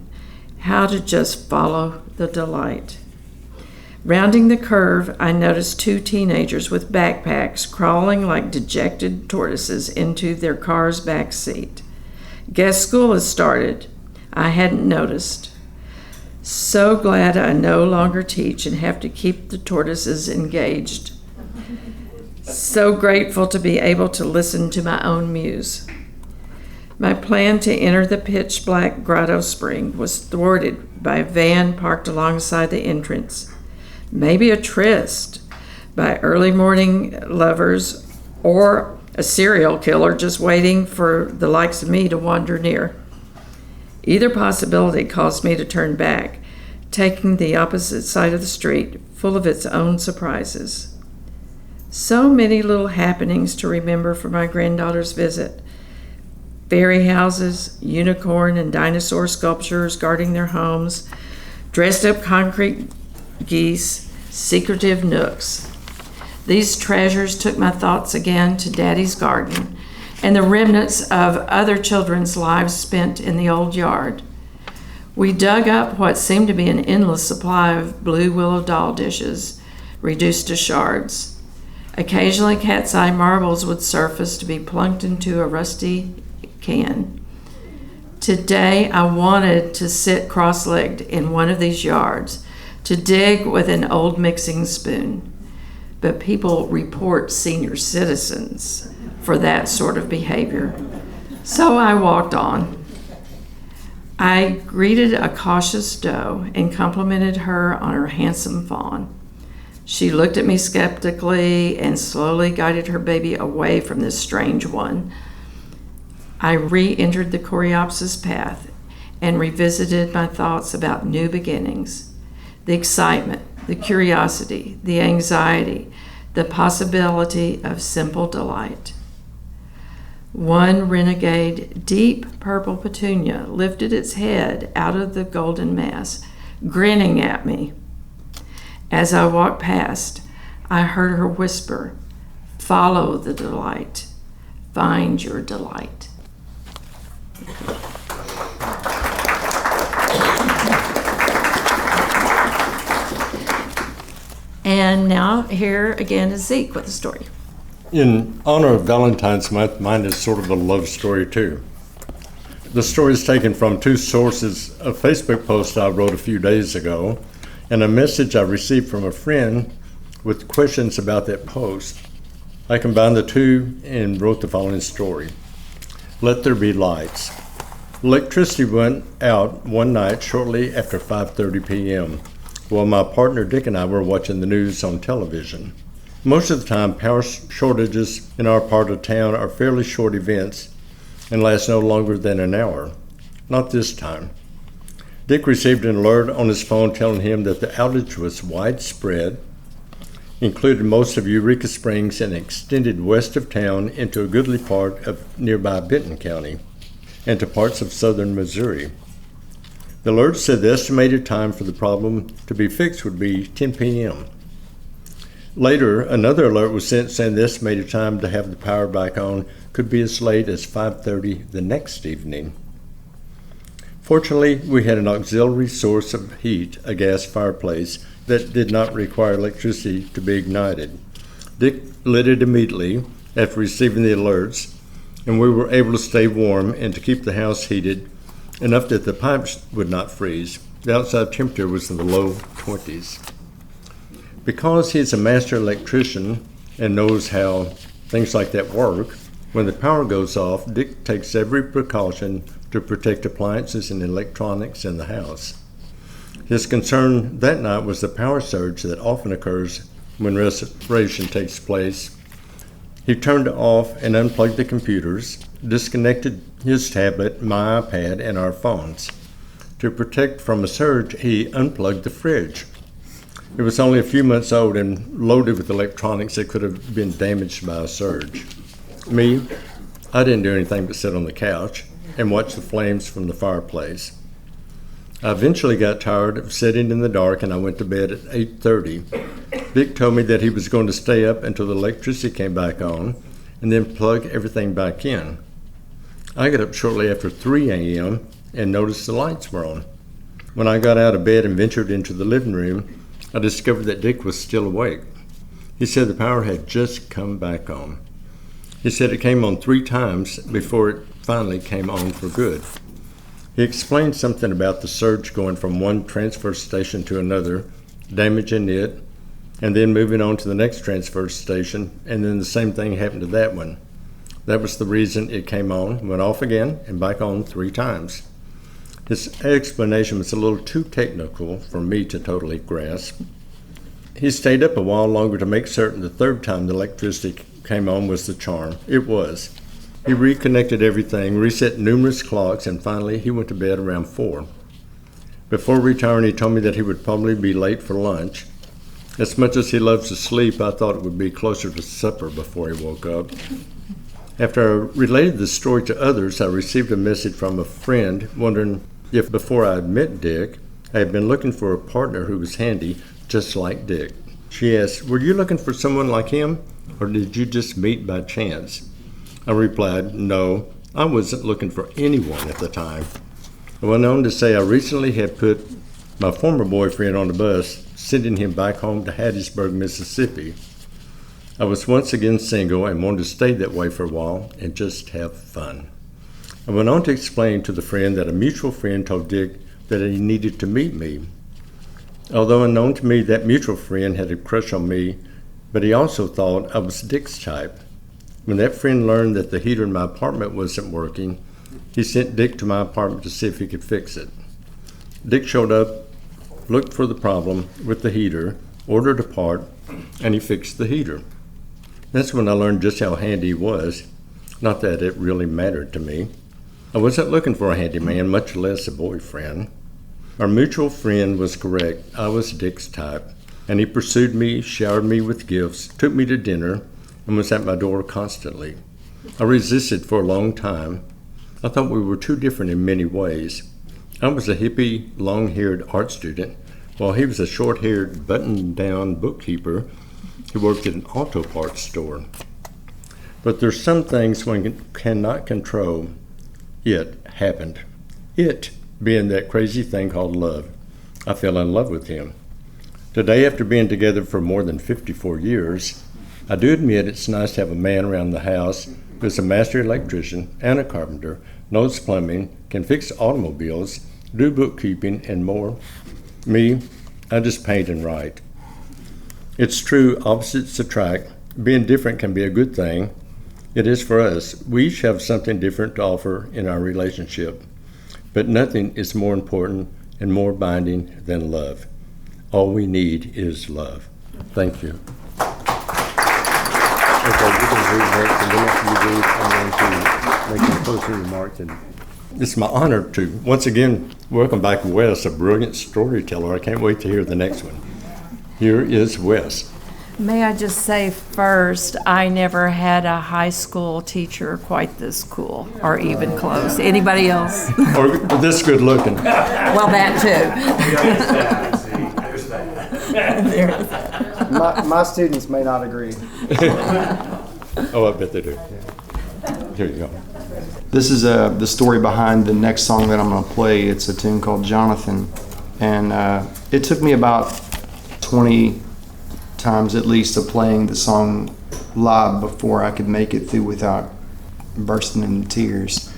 How to just follow the delight. Rounding the curve, I noticed 2 teenagers with backpacks crawling like dejected tortoises into their car's back seat. Guess school has started. I hadn't noticed. So glad I no longer teach and have to keep the tortoises engaged. So grateful to be able to listen to my own muse. My plan to enter the pitch black grotto spring was thwarted by a van parked alongside the entrance. Maybe a tryst by early morning lovers or a serial killer just waiting for the likes of me to wander near. Either possibility caused me to turn back, taking the opposite side of the street, full of its own surprises. So many little happenings to remember for my granddaughter's visit. Fairy houses, unicorn and dinosaur sculptures guarding their homes, dressed up concrete geese, secretive nooks. These treasures took my thoughts again to Daddy's garden and the remnants of other children's lives spent in the old yard. We dug up what seemed to be an endless supply of blue willow doll dishes, reduced to shards. Occasionally, cat's eye marbles would surface to be plunked into a rusty can. Today, I wanted to sit cross-legged in one of these yards, to dig with an old mixing spoon. But people report senior citizens for that sort of behavior. So I walked on. I greeted a cautious doe and complimented her on her handsome fawn. She looked at me skeptically and slowly guided her baby away from this strange one. I re-entered the coreopsis path and revisited my thoughts about new beginnings. The excitement, the curiosity, the anxiety, the possibility of simple delight. One renegade, deep purple petunia lifted its head out of the golden mass, grinning at me. As I walked past, I heard her whisper, "Follow the delight. Find your delight." And now here again is Zeek with the story. In honor of Valentine's Month, mine is sort of a love story too. The story is taken from 2 sources: a Facebook post I wrote a few days ago and a message I received from a friend with questions about that post. I combined the 2 and wrote the following story. Let there be lights. Electricity went out one night shortly after 5:30 p.m. while my partner Dick and I were watching the news on television. Most of the time, power shortages in our part of town are fairly short events and last no longer than an hour. Not this time. Dick received an alert on his phone telling him that the outage was widespread, included most of Eureka Springs and extended west of town into a goodly part of nearby Benton County and to parts of southern Missouri. The alert said the estimated time for the problem to be fixed would be 10 p.m. Later, another alert was sent saying the estimated time to have the power back on could be as late as 5:30 the next evening. Fortunately, we had an auxiliary source of heat, a gas fireplace, that did not require electricity to be ignited. Dick lit it immediately after receiving the alerts, and we were able to stay warm and to keep the house heated enough that the pipes would not freeze. The outside temperature was in the low 20s. Because he's a master electrician and knows how things like that work, when the power goes off, Dick takes every precaution to protect appliances and electronics in the house. His concern that night was the power surge that often occurs when restoration takes place He turned off and unplugged the computers, disconnected his tablet, my iPad, and our phones. To protect from a surge, he unplugged the fridge. It was only a few months old and loaded with electronics that could have been damaged by a surge. Me, I didn't do anything but sit on the couch and watch the flames from the fireplace. I eventually got tired of sitting in the dark and I went to bed at 8:30. Dick told me that he was going to stay up until the electricity came back on and then plug everything back in. I got up shortly after 3 a.m. and noticed the lights were on. When I got out of bed and ventured into the living room, I discovered that Dick was still awake. He said the power had just come back on. He said it came on 3 times before it finally came on for good. He explained something about the surge going from one transfer station to another, damaging it, and then moving on to the next transfer station, and then the same thing happened to that one. That was the reason it came on, went off again, and back on 3 times. His explanation was a little too technical for me to totally grasp. He stayed up a while longer to make certain the 3rd time the electricity came on was the charm. It was. He reconnected everything, reset numerous clocks, and finally he went to bed around 4. Before retiring, he told me that he would probably be late for lunch. As much as he loves to sleep, I thought it would be closer to supper before he woke up. After I related the story to others, I received a message from a friend wondering if before I met Dick, I had been looking for a partner who was handy, just like Dick. She asked, "Were you looking for someone like him, or did you just meet by chance?" I replied, "No, I wasn't looking for anyone at the time." I went on to say I recently had put my former boyfriend on the bus, sending him back home to Hattiesburg, Mississippi. I was once again single and wanted to stay that way for a while and just have fun. I went on to explain to the friend that a mutual friend told Dick that he needed to meet me. Although unknown to me, that mutual friend had a crush on me, but he also thought I was Dick's type. When that friend learned that the heater in my apartment wasn't working, he sent Dick to my apartment to see if he could fix it. Dick showed up, looked for the problem with the heater, ordered a part, and he fixed the heater. That's when I learned just how handy he was. Not that it really mattered to me. I wasn't looking for a handyman, much less a boyfriend. Our mutual friend was correct. I was Dick's type, and he pursued me, showered me with gifts, took me to dinner, and was at my door constantly. I resisted for a long time. I thought we were too different in many ways. I was a hippie, long-haired art student, while he was a short-haired, buttoned-down bookkeeper who worked at an auto parts store. But there's some things one cannot control. It happened. It being that crazy thing called love. I fell in love with him. Today, after being together for more than 54 years, I do admit it's nice to have a man around the house who is a master electrician and a carpenter, knows plumbing, can fix automobiles, do bookkeeping, and more. Me, I just paint and write. It's true, opposites attract. Being different can be a good thing. It is for us. We each have something different to offer in our relationship. But nothing is more important and more binding than love. All we need is love. Thank you. Okay, you can read next, and then after you read, I'm going to make some closing remarks. And it's my honor to, once again, welcome back Wes, a brilliant storyteller. I can't wait to hear the next one. Here is Wes. May I just say first, I never had a high school teacher quite this cool, or even close. Anybody else? Or this good looking. Well, that too. There's that. My students may not agree. Oh, I bet they do. Here you go. This is the story behind the next song that I'm going to play. It's a tune called Jonathan. And it took me about 20 times at least of playing the song live before I could make it through without bursting into tears.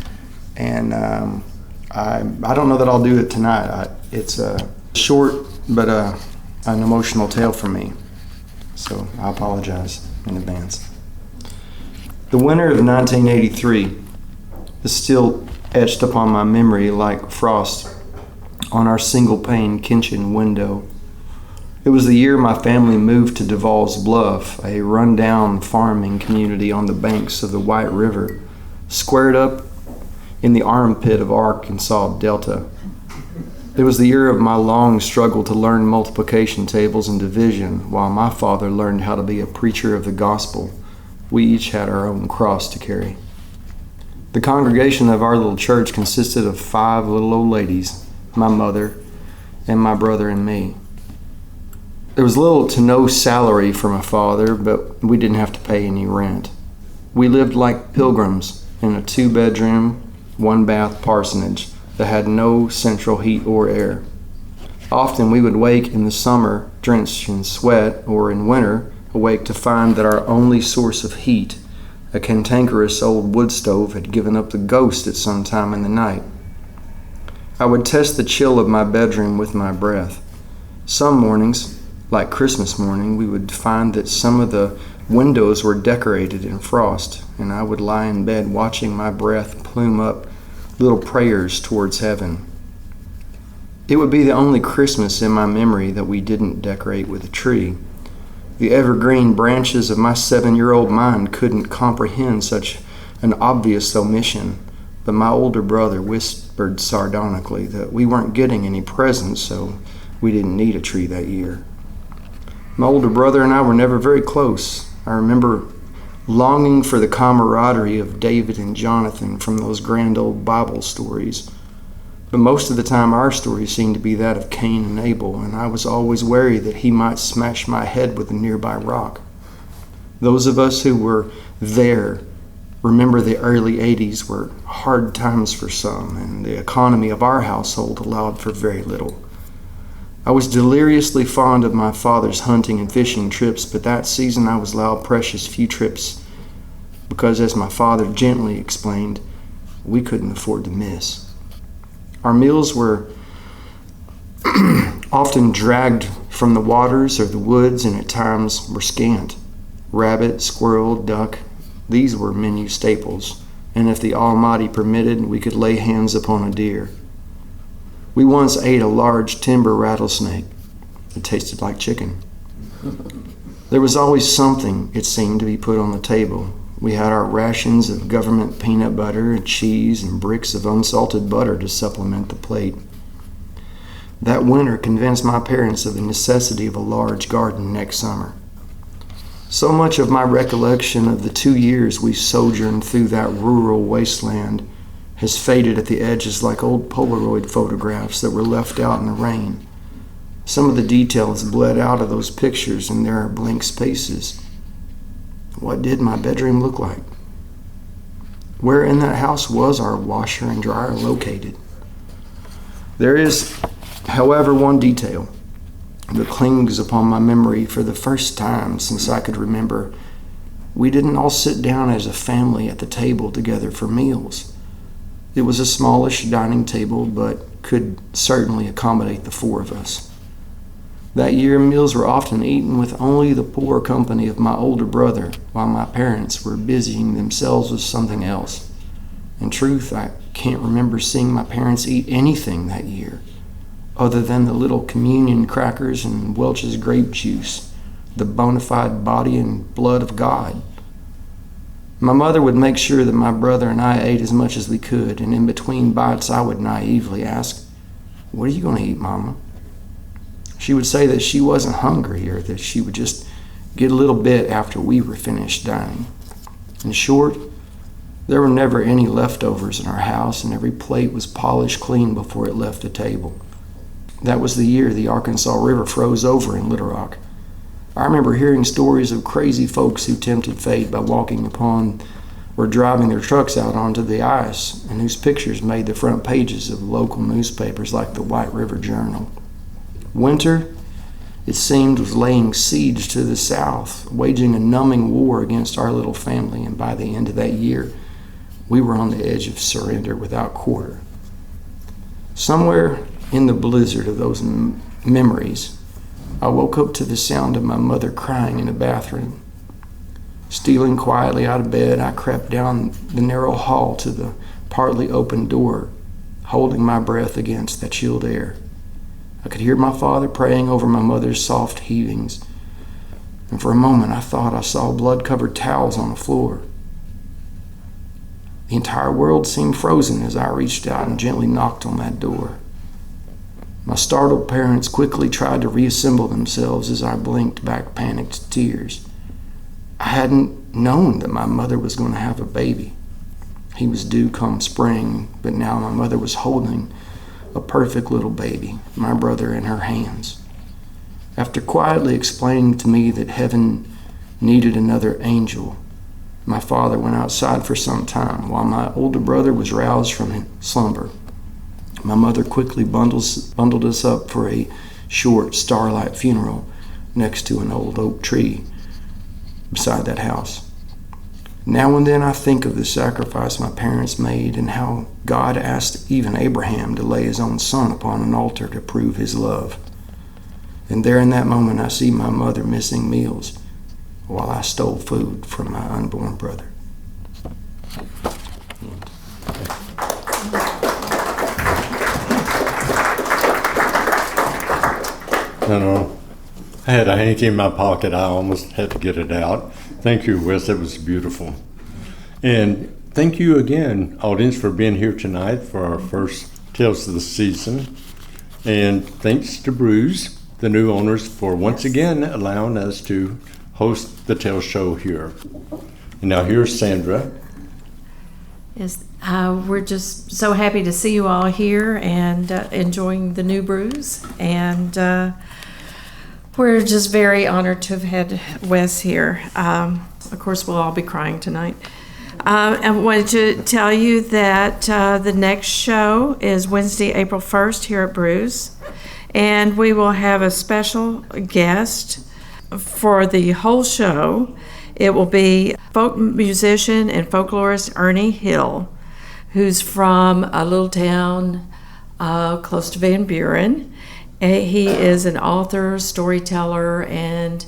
And I don't know that I'll do it tonight. It's a short but an emotional tale for me. So I apologize in advance. The winter of 1983 is still etched upon my memory like frost on our single-pane kitchen window. It was the year my family moved to Duval's Bluff, a rundown farming community on the banks of the White River, squared up in the armpit of Arkansas Delta. It was the year of my long struggle to learn multiplication tables and division, while my father learned how to be a preacher of the gospel. We each had our own cross to carry. The congregation of our little church consisted of 5 little old ladies, my mother, and my brother and me. There was little to no salary for my father, but we didn't have to pay any rent. We lived like pilgrims in a 2-bedroom, 1-bath parsonage that had no central heat or air. Often we would wake in the summer drenched in sweat, or in winter awake to find that our only source of heat, a cantankerous old wood stove, had given up the ghost at some time in the night. I would test the chill of my bedroom with my breath. Some mornings, like Christmas morning, we would find that some of the windows were decorated in frost, and I would lie in bed watching my breath plume up little prayers towards heaven. It would be the only Christmas in my memory that we didn't decorate with a tree. The evergreen branches of my 7-year-old mind couldn't comprehend such an obvious omission, but my older brother whispered sardonically that we weren't getting any presents, so we didn't need a tree that year. My older brother and I were never very close. I remember longing for the camaraderie of David and Jonathan from those grand old Bible stories. But most of the time our stories seemed to be that of Cain and Abel, and I was always wary that he might smash my head with a nearby rock. Those of us who were there remember the early 80s were hard times for some, and the economy of our household allowed for very little. I was deliriously fond of my father's hunting and fishing trips, but that season I was allowed precious few trips because, as my father gently explained, we couldn't afford to miss. Our meals were often dragged from the waters or the woods, and at times were scant. Rabbit, squirrel, duck, these were menu staples, and if the Almighty permitted, we could lay hands upon a deer. We once ate a large timber rattlesnake. It tasted like chicken. There was always something, it seemed, to be put on the table. We had our rations of government peanut butter and cheese and bricks of unsalted butter to supplement the plate. That winter convinced my parents of the necessity of a large garden next summer. So much of my recollection of the 2 years we sojourned through that rural wasteland has faded at the edges like old Polaroid photographs that were left out in the rain. Some of the details bled out of those pictures, and there are blank spaces. What did my bedroom look like? Where in that house was our washer and dryer located? There is, however, one detail that clings upon my memory for the first time since I could remember. We didn't all sit down as a family at the table together for meals. It was a smallish dining table, but could certainly accommodate the 4 of us. That year, meals were often eaten with only the poor company of my older brother, while my parents were busying themselves with something else. In truth, I can't remember seeing my parents eat anything that year, other than the little communion crackers and Welch's grape juice, the bona fide body and blood of God. My mother would make sure that my brother and I ate as much as we could, and in between bites I would naively ask, "What are you going to eat, Mama?" She would say that she wasn't hungry, or that she would just get a little bit after we were finished dining. In short, there were never any leftovers in our house, and every plate was polished clean before it left the table. That was the year the Arkansas River froze over in Little Rock. I remember hearing stories of crazy folks who tempted fate by walking upon or driving their trucks out onto the ice, and whose pictures made the front pages of local newspapers like the White River Journal. Winter, it seemed, was laying siege to the south, waging a numbing war against our little family, and by the end of that year, we were on the edge of surrender without quarter. Somewhere in the blizzard of those memories, I woke up to the sound of my mother crying in the bathroom. Stealing quietly out of bed, I crept down the narrow hall to the partly open door, holding my breath against the chilled air. I could hear my father praying over my mother's soft heavings. And for a moment I thought I saw blood-covered towels on the floor. The entire world seemed frozen as I reached out and gently knocked on that door. My startled parents quickly tried to reassemble themselves as I blinked back panicked tears. I hadn't known that my mother was going to have a baby. He was due come spring, but now my mother was holding a perfect little baby, my brother, in her hands. After quietly explaining to me that heaven needed another angel, my father went outside for some time while my older brother was roused from slumber. My mother quickly bundled us up for a short starlight funeral next to an old oak tree beside that house. Now and then I think of the sacrifice my parents made and how God asked even Abraham to lay his own son upon an altar to prove his love. And there in that moment I see my mother missing meals while I stole food from my unborn brother. No. I had a hanky in my pocket. I almost had to get it out. Thank you, Wes. That was beautiful. And thank you again, audience, for being here tonight for our first Tales of the Season. And thanks to Brews, the new owners, for once again allowing us to host the Tales Show here. And now here's Sandra. Yes, we're just so happy to see you all here and enjoying the new brews. And we're just very honored to have had Wes here. Of course, we'll all be crying tonight. I wanted to tell you that the next show is Wednesday, April 1st here at Brews. And we will have a special guest for the whole show. It will be folk musician and folklorist Ernie Hill, who's from a little town close to Van Buren. He is an author, storyteller, and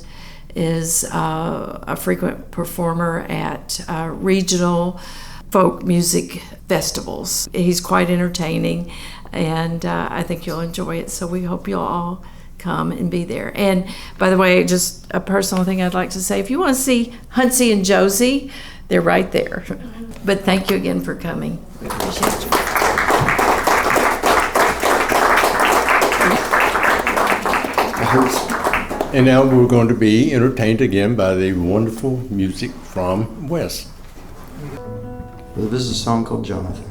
is a frequent performer at regional folk music festivals. He's quite entertaining, and I think you'll enjoy it, so we hope you'll all come and be there. And by the way, just a personal thing I'd like to say, if you want to see Huntsy and Josie, they're right there. But thank you again for coming. We appreciate you. And now we're going to be entertained again by the wonderful music from Wes. Well, this is a song called Jonathan.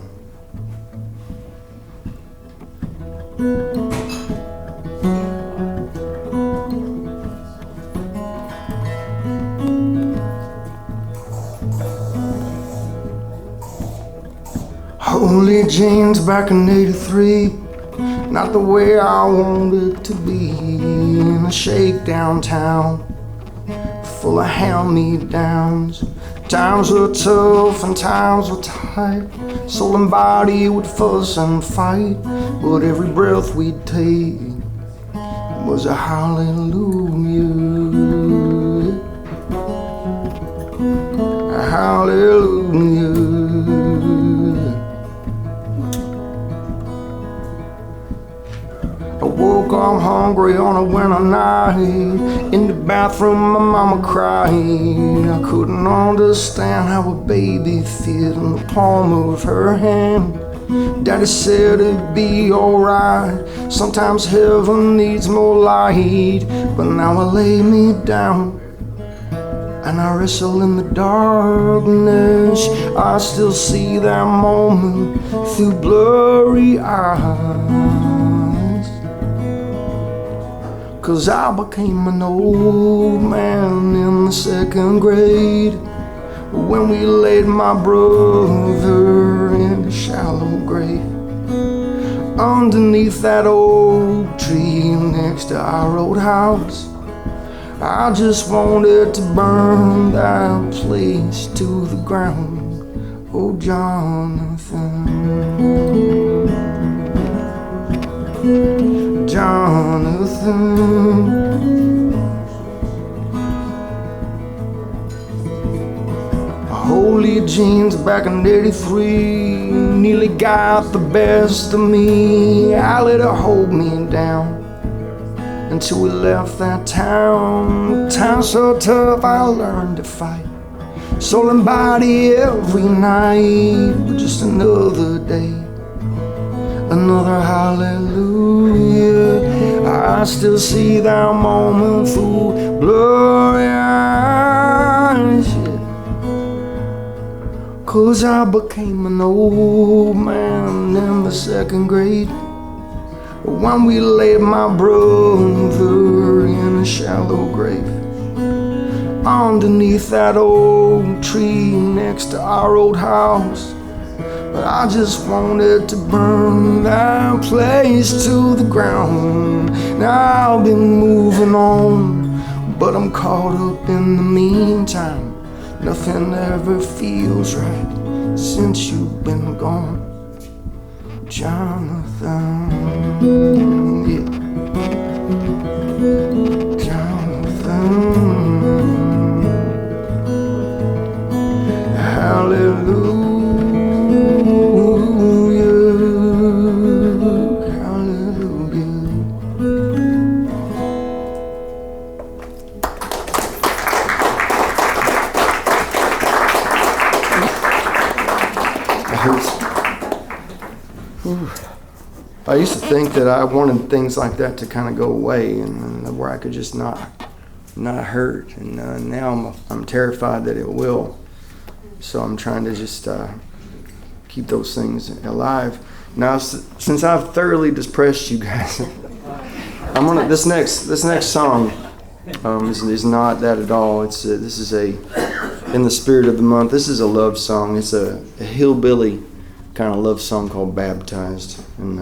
Holy jeans back in '83, not the way I wanted it to be. In a shakedown town, full of hand-me-downs. Times were tough and times were tight. Soul and body would fuss and fight, but every breath we'd take was a hallelujah. A hallelujah. I woke up hungry on a winter night. In the bathroom my mama cried. I couldn't understand how a baby fit in the palm of her hand. Daddy said it'd be alright. Sometimes heaven needs more light. But now I lay me down and I wrestle in the darkness. I still see that moment through blurry eyes. 'Cause I became an old man in the second grade when we laid my brother in a shallow grave underneath that old tree next to our old house. I just wanted to burn that place to the ground. Oh, Jonathan, Jonathan. Holy jeans back in '83 nearly got the best of me. I let her hold me down till we left that town. Time so tough, I learned to fight. Soul and body every night. But just another day, another hallelujah. I still see that moment through blurry eyes, yeah. 'Cause I became an old man in the second grade when we laid my brother in a shallow grave underneath that old tree next to our old house. But I just wanted to burn that place to the ground. Now I've been moving on, but I'm caught up in the meantime. Nothing ever feels right since you've been gone, Jonathan. Yeah. Jonathan. Hallelujah. I used to think that I wanted things like that to kind of go away, and where I could just not hurt. And now I'm terrified that it will. So I'm trying to just keep those things alive. Now, since I've thoroughly depressed you guys, I'm gonna this next song is not that at all. This is in the spirit of the month. This is a love song. It's a hillbilly kind of love song called Baptized. And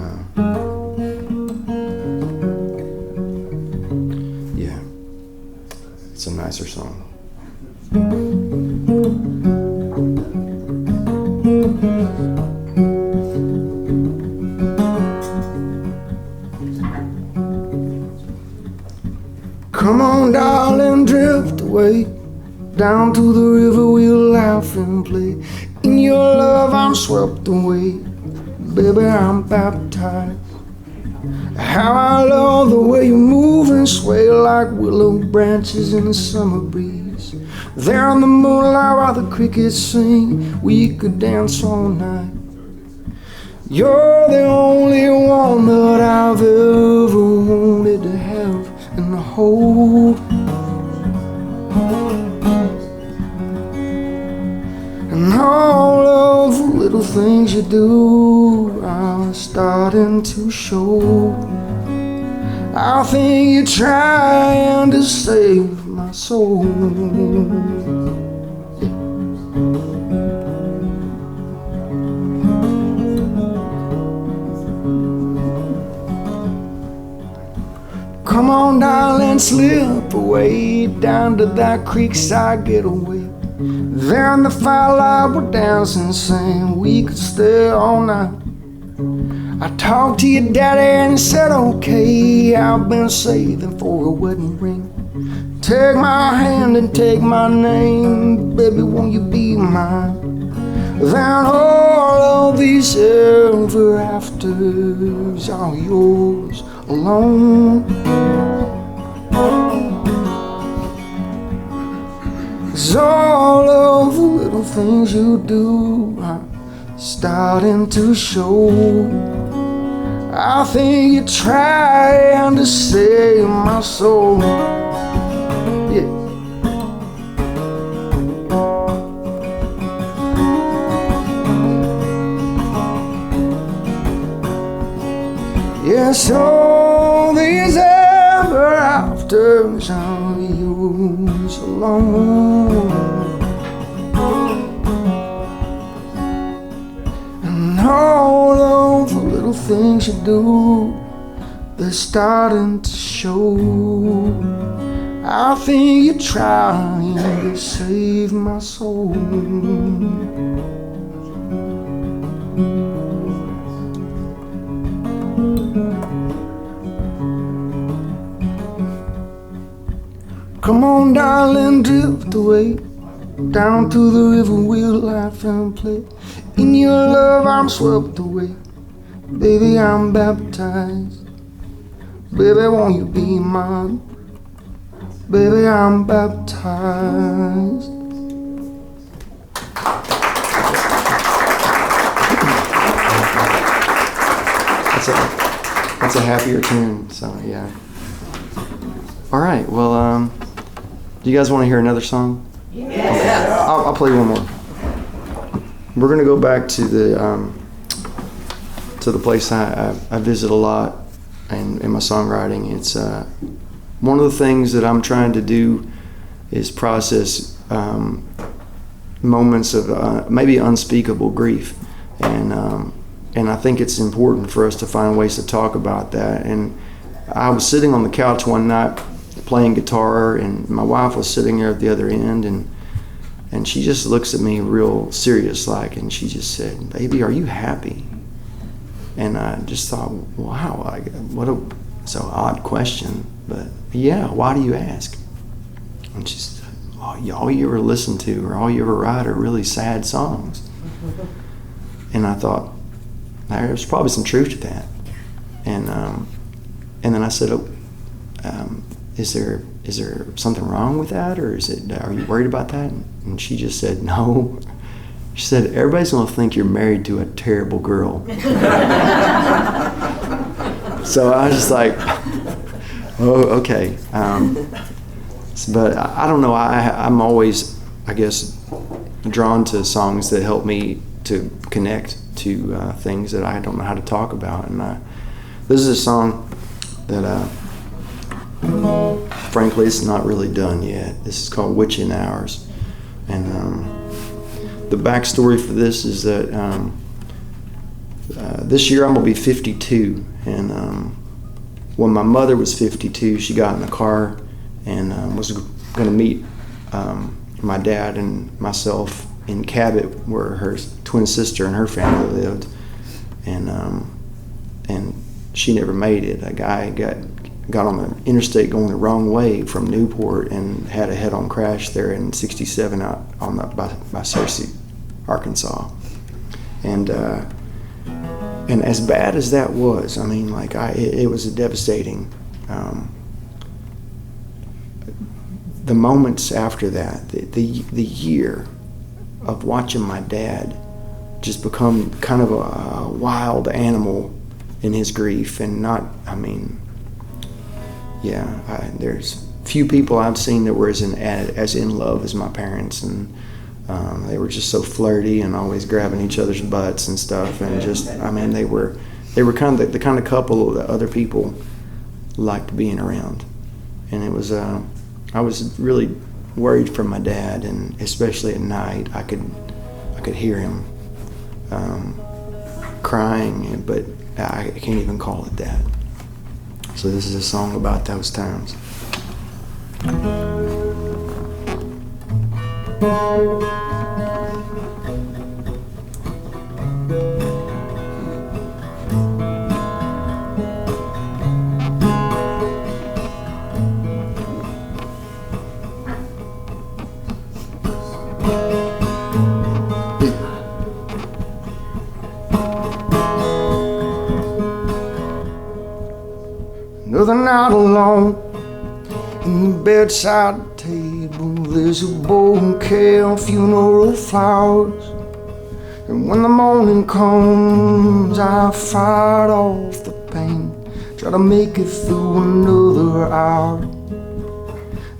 yeah, it's a nicer song. Come on, darling, drift away down to the river, we'll laugh and play. In your love I'm swept away, baby, I'm baptized. How I love the way you move and sway like willow branches in the summer breeze. There in the moonlight while the crickets sing, we could dance all night. You're the only one that I've ever wanted to have and hold. And all of the little things you do are starting to show. I think you're trying to save my soul. Come on, darling, slip away down to that creekside getaway. There in the firelight we're dancing, saying we could stay all night. I talked to your daddy and he said okay, I've been saving for a wedding ring. Take my hand and take my name, baby, won't you be mine? Then all of these ever afters are yours alone. 'Cause all of the little things you do are starting to show. I think you're trying to save my soul. Yeah. Yes, all these ever afters are yours alone. And all of the little things you do, they're starting to show. I think you're trying to save my soul. Come on, darling, drift away down to the river, we'll laugh and play. In your love I'm swept away, baby, I'm baptized. Baby, won't you be mine? Baby, I'm baptized. That's a happier tune, so yeah. All right, well, do you guys want to hear another song? Yeah. Okay. I'll play one more. We're gonna go back to the place I visit a lot, and in my songwriting, it's one of the things that I'm trying to do is process moments of maybe unspeakable grief, and I think it's important for us to find ways to talk about that. And I was sitting on the couch one night playing guitar, and my wife was sitting there at the other end, and she just looks at me real serious like, and she just said, "Baby, are you happy?" And I just thought, wow, what a so odd question, but yeah, why do you ask? And she said, all you ever listen to or all you ever write are really sad songs. And I thought, there's probably some truth to that. And then I said, is there something wrong with that, or are you worried about that? And she just said, no. She said, everybody's gonna think you're married to a terrible girl. So I was just like, oh, okay. But I don't know, I'm always, I guess, drawn to songs that help me to connect to things that I don't know how to talk about. And this is a song that, frankly, it's not really done yet. This is called Witching Hours. And the backstory for this is that this year I'm going to be 52. And when my mother was 52, she got in a car and was going to meet my dad and myself in Cabot, where her twin sister and her family lived, and she never made it. A guy got on the interstate going the wrong way from Newport and had a head-on crash there in '67 out on by Searcy, Arkansas, and as bad as that was, I mean, like it was devastating. The moments after that, the year of watching my dad just become kind of a wild animal in his grief, and not, I mean, yeah, there's few people I've seen that were as in love as my parents, and they were just so flirty and always grabbing each other's butts and stuff, and just, I mean, they were kind of the kind of couple that other people liked being around, and it was I was really worried for my dad, and especially at night, I could hear him crying, but I can't even call it that. So this is a song about those times. Another night alone in the bedside table, there's a bouquet of funeral flowers. And when the morning comes, I fight off the pain, try to make it through another hour.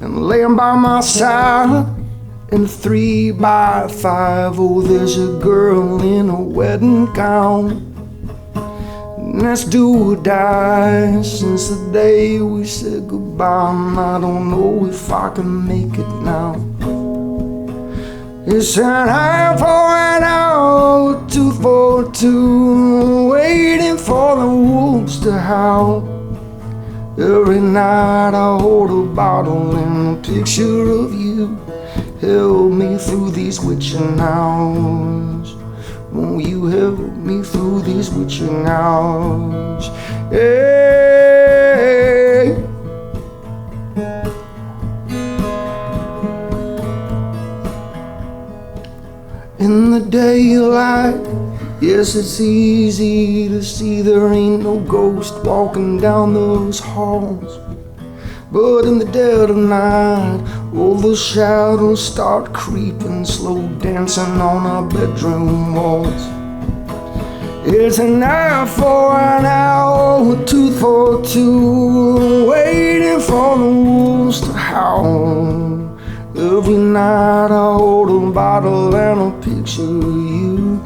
And laying by my side in a 3x5, oh, there's a girl in a wedding gown. Let's do or die since the day we said goodbye, and I don't know if I can make it now. It's an eye for an hour, tooth for a tooth, waiting for the wolves to howl. Every night I hold a bottle and a picture of you. Help me through these witching hours. Won't you help me through these witching hours? Hey. In the daylight, Yes, it's easy to see there ain't no ghost walking down those halls. But in the dead of night, all the shadows start creeping, slow dancing on our bedroom walls. It's an eye for an hour, a tooth for two, waiting for the wolves to howl. Every night I hold a bottle and a picture of you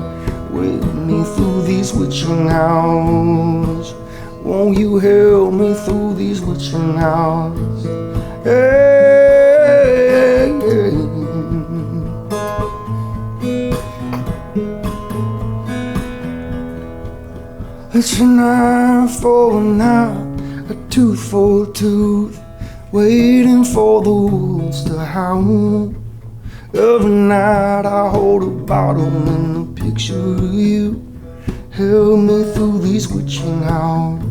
with me through these witching hours. Won't you help me through these witching hours? Hey, hey. It's an eye for an eye, a tooth for a tooth, waiting for the wolves to howl. Every night I hold a bottle and a picture of you. Help me through these witching hours.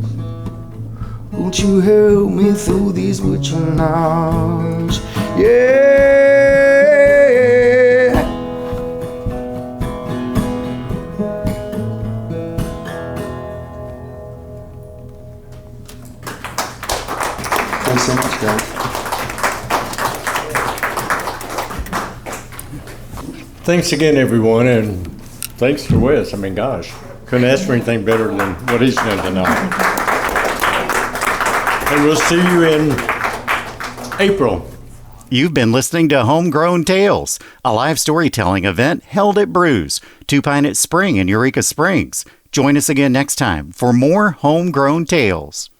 Won't you help me through these witching hours? Yeah. Thanks so much, guys. Thanks again, everyone, and thanks to Wes. I mean, gosh, couldn't ask for anything better than what he's done tonight. And we'll see you in April. You've been listening to Homegrown Tales, a live storytelling event held at Brews, 2 Pine Spring in Eureka Springs. Join us again next time for more Homegrown Tales.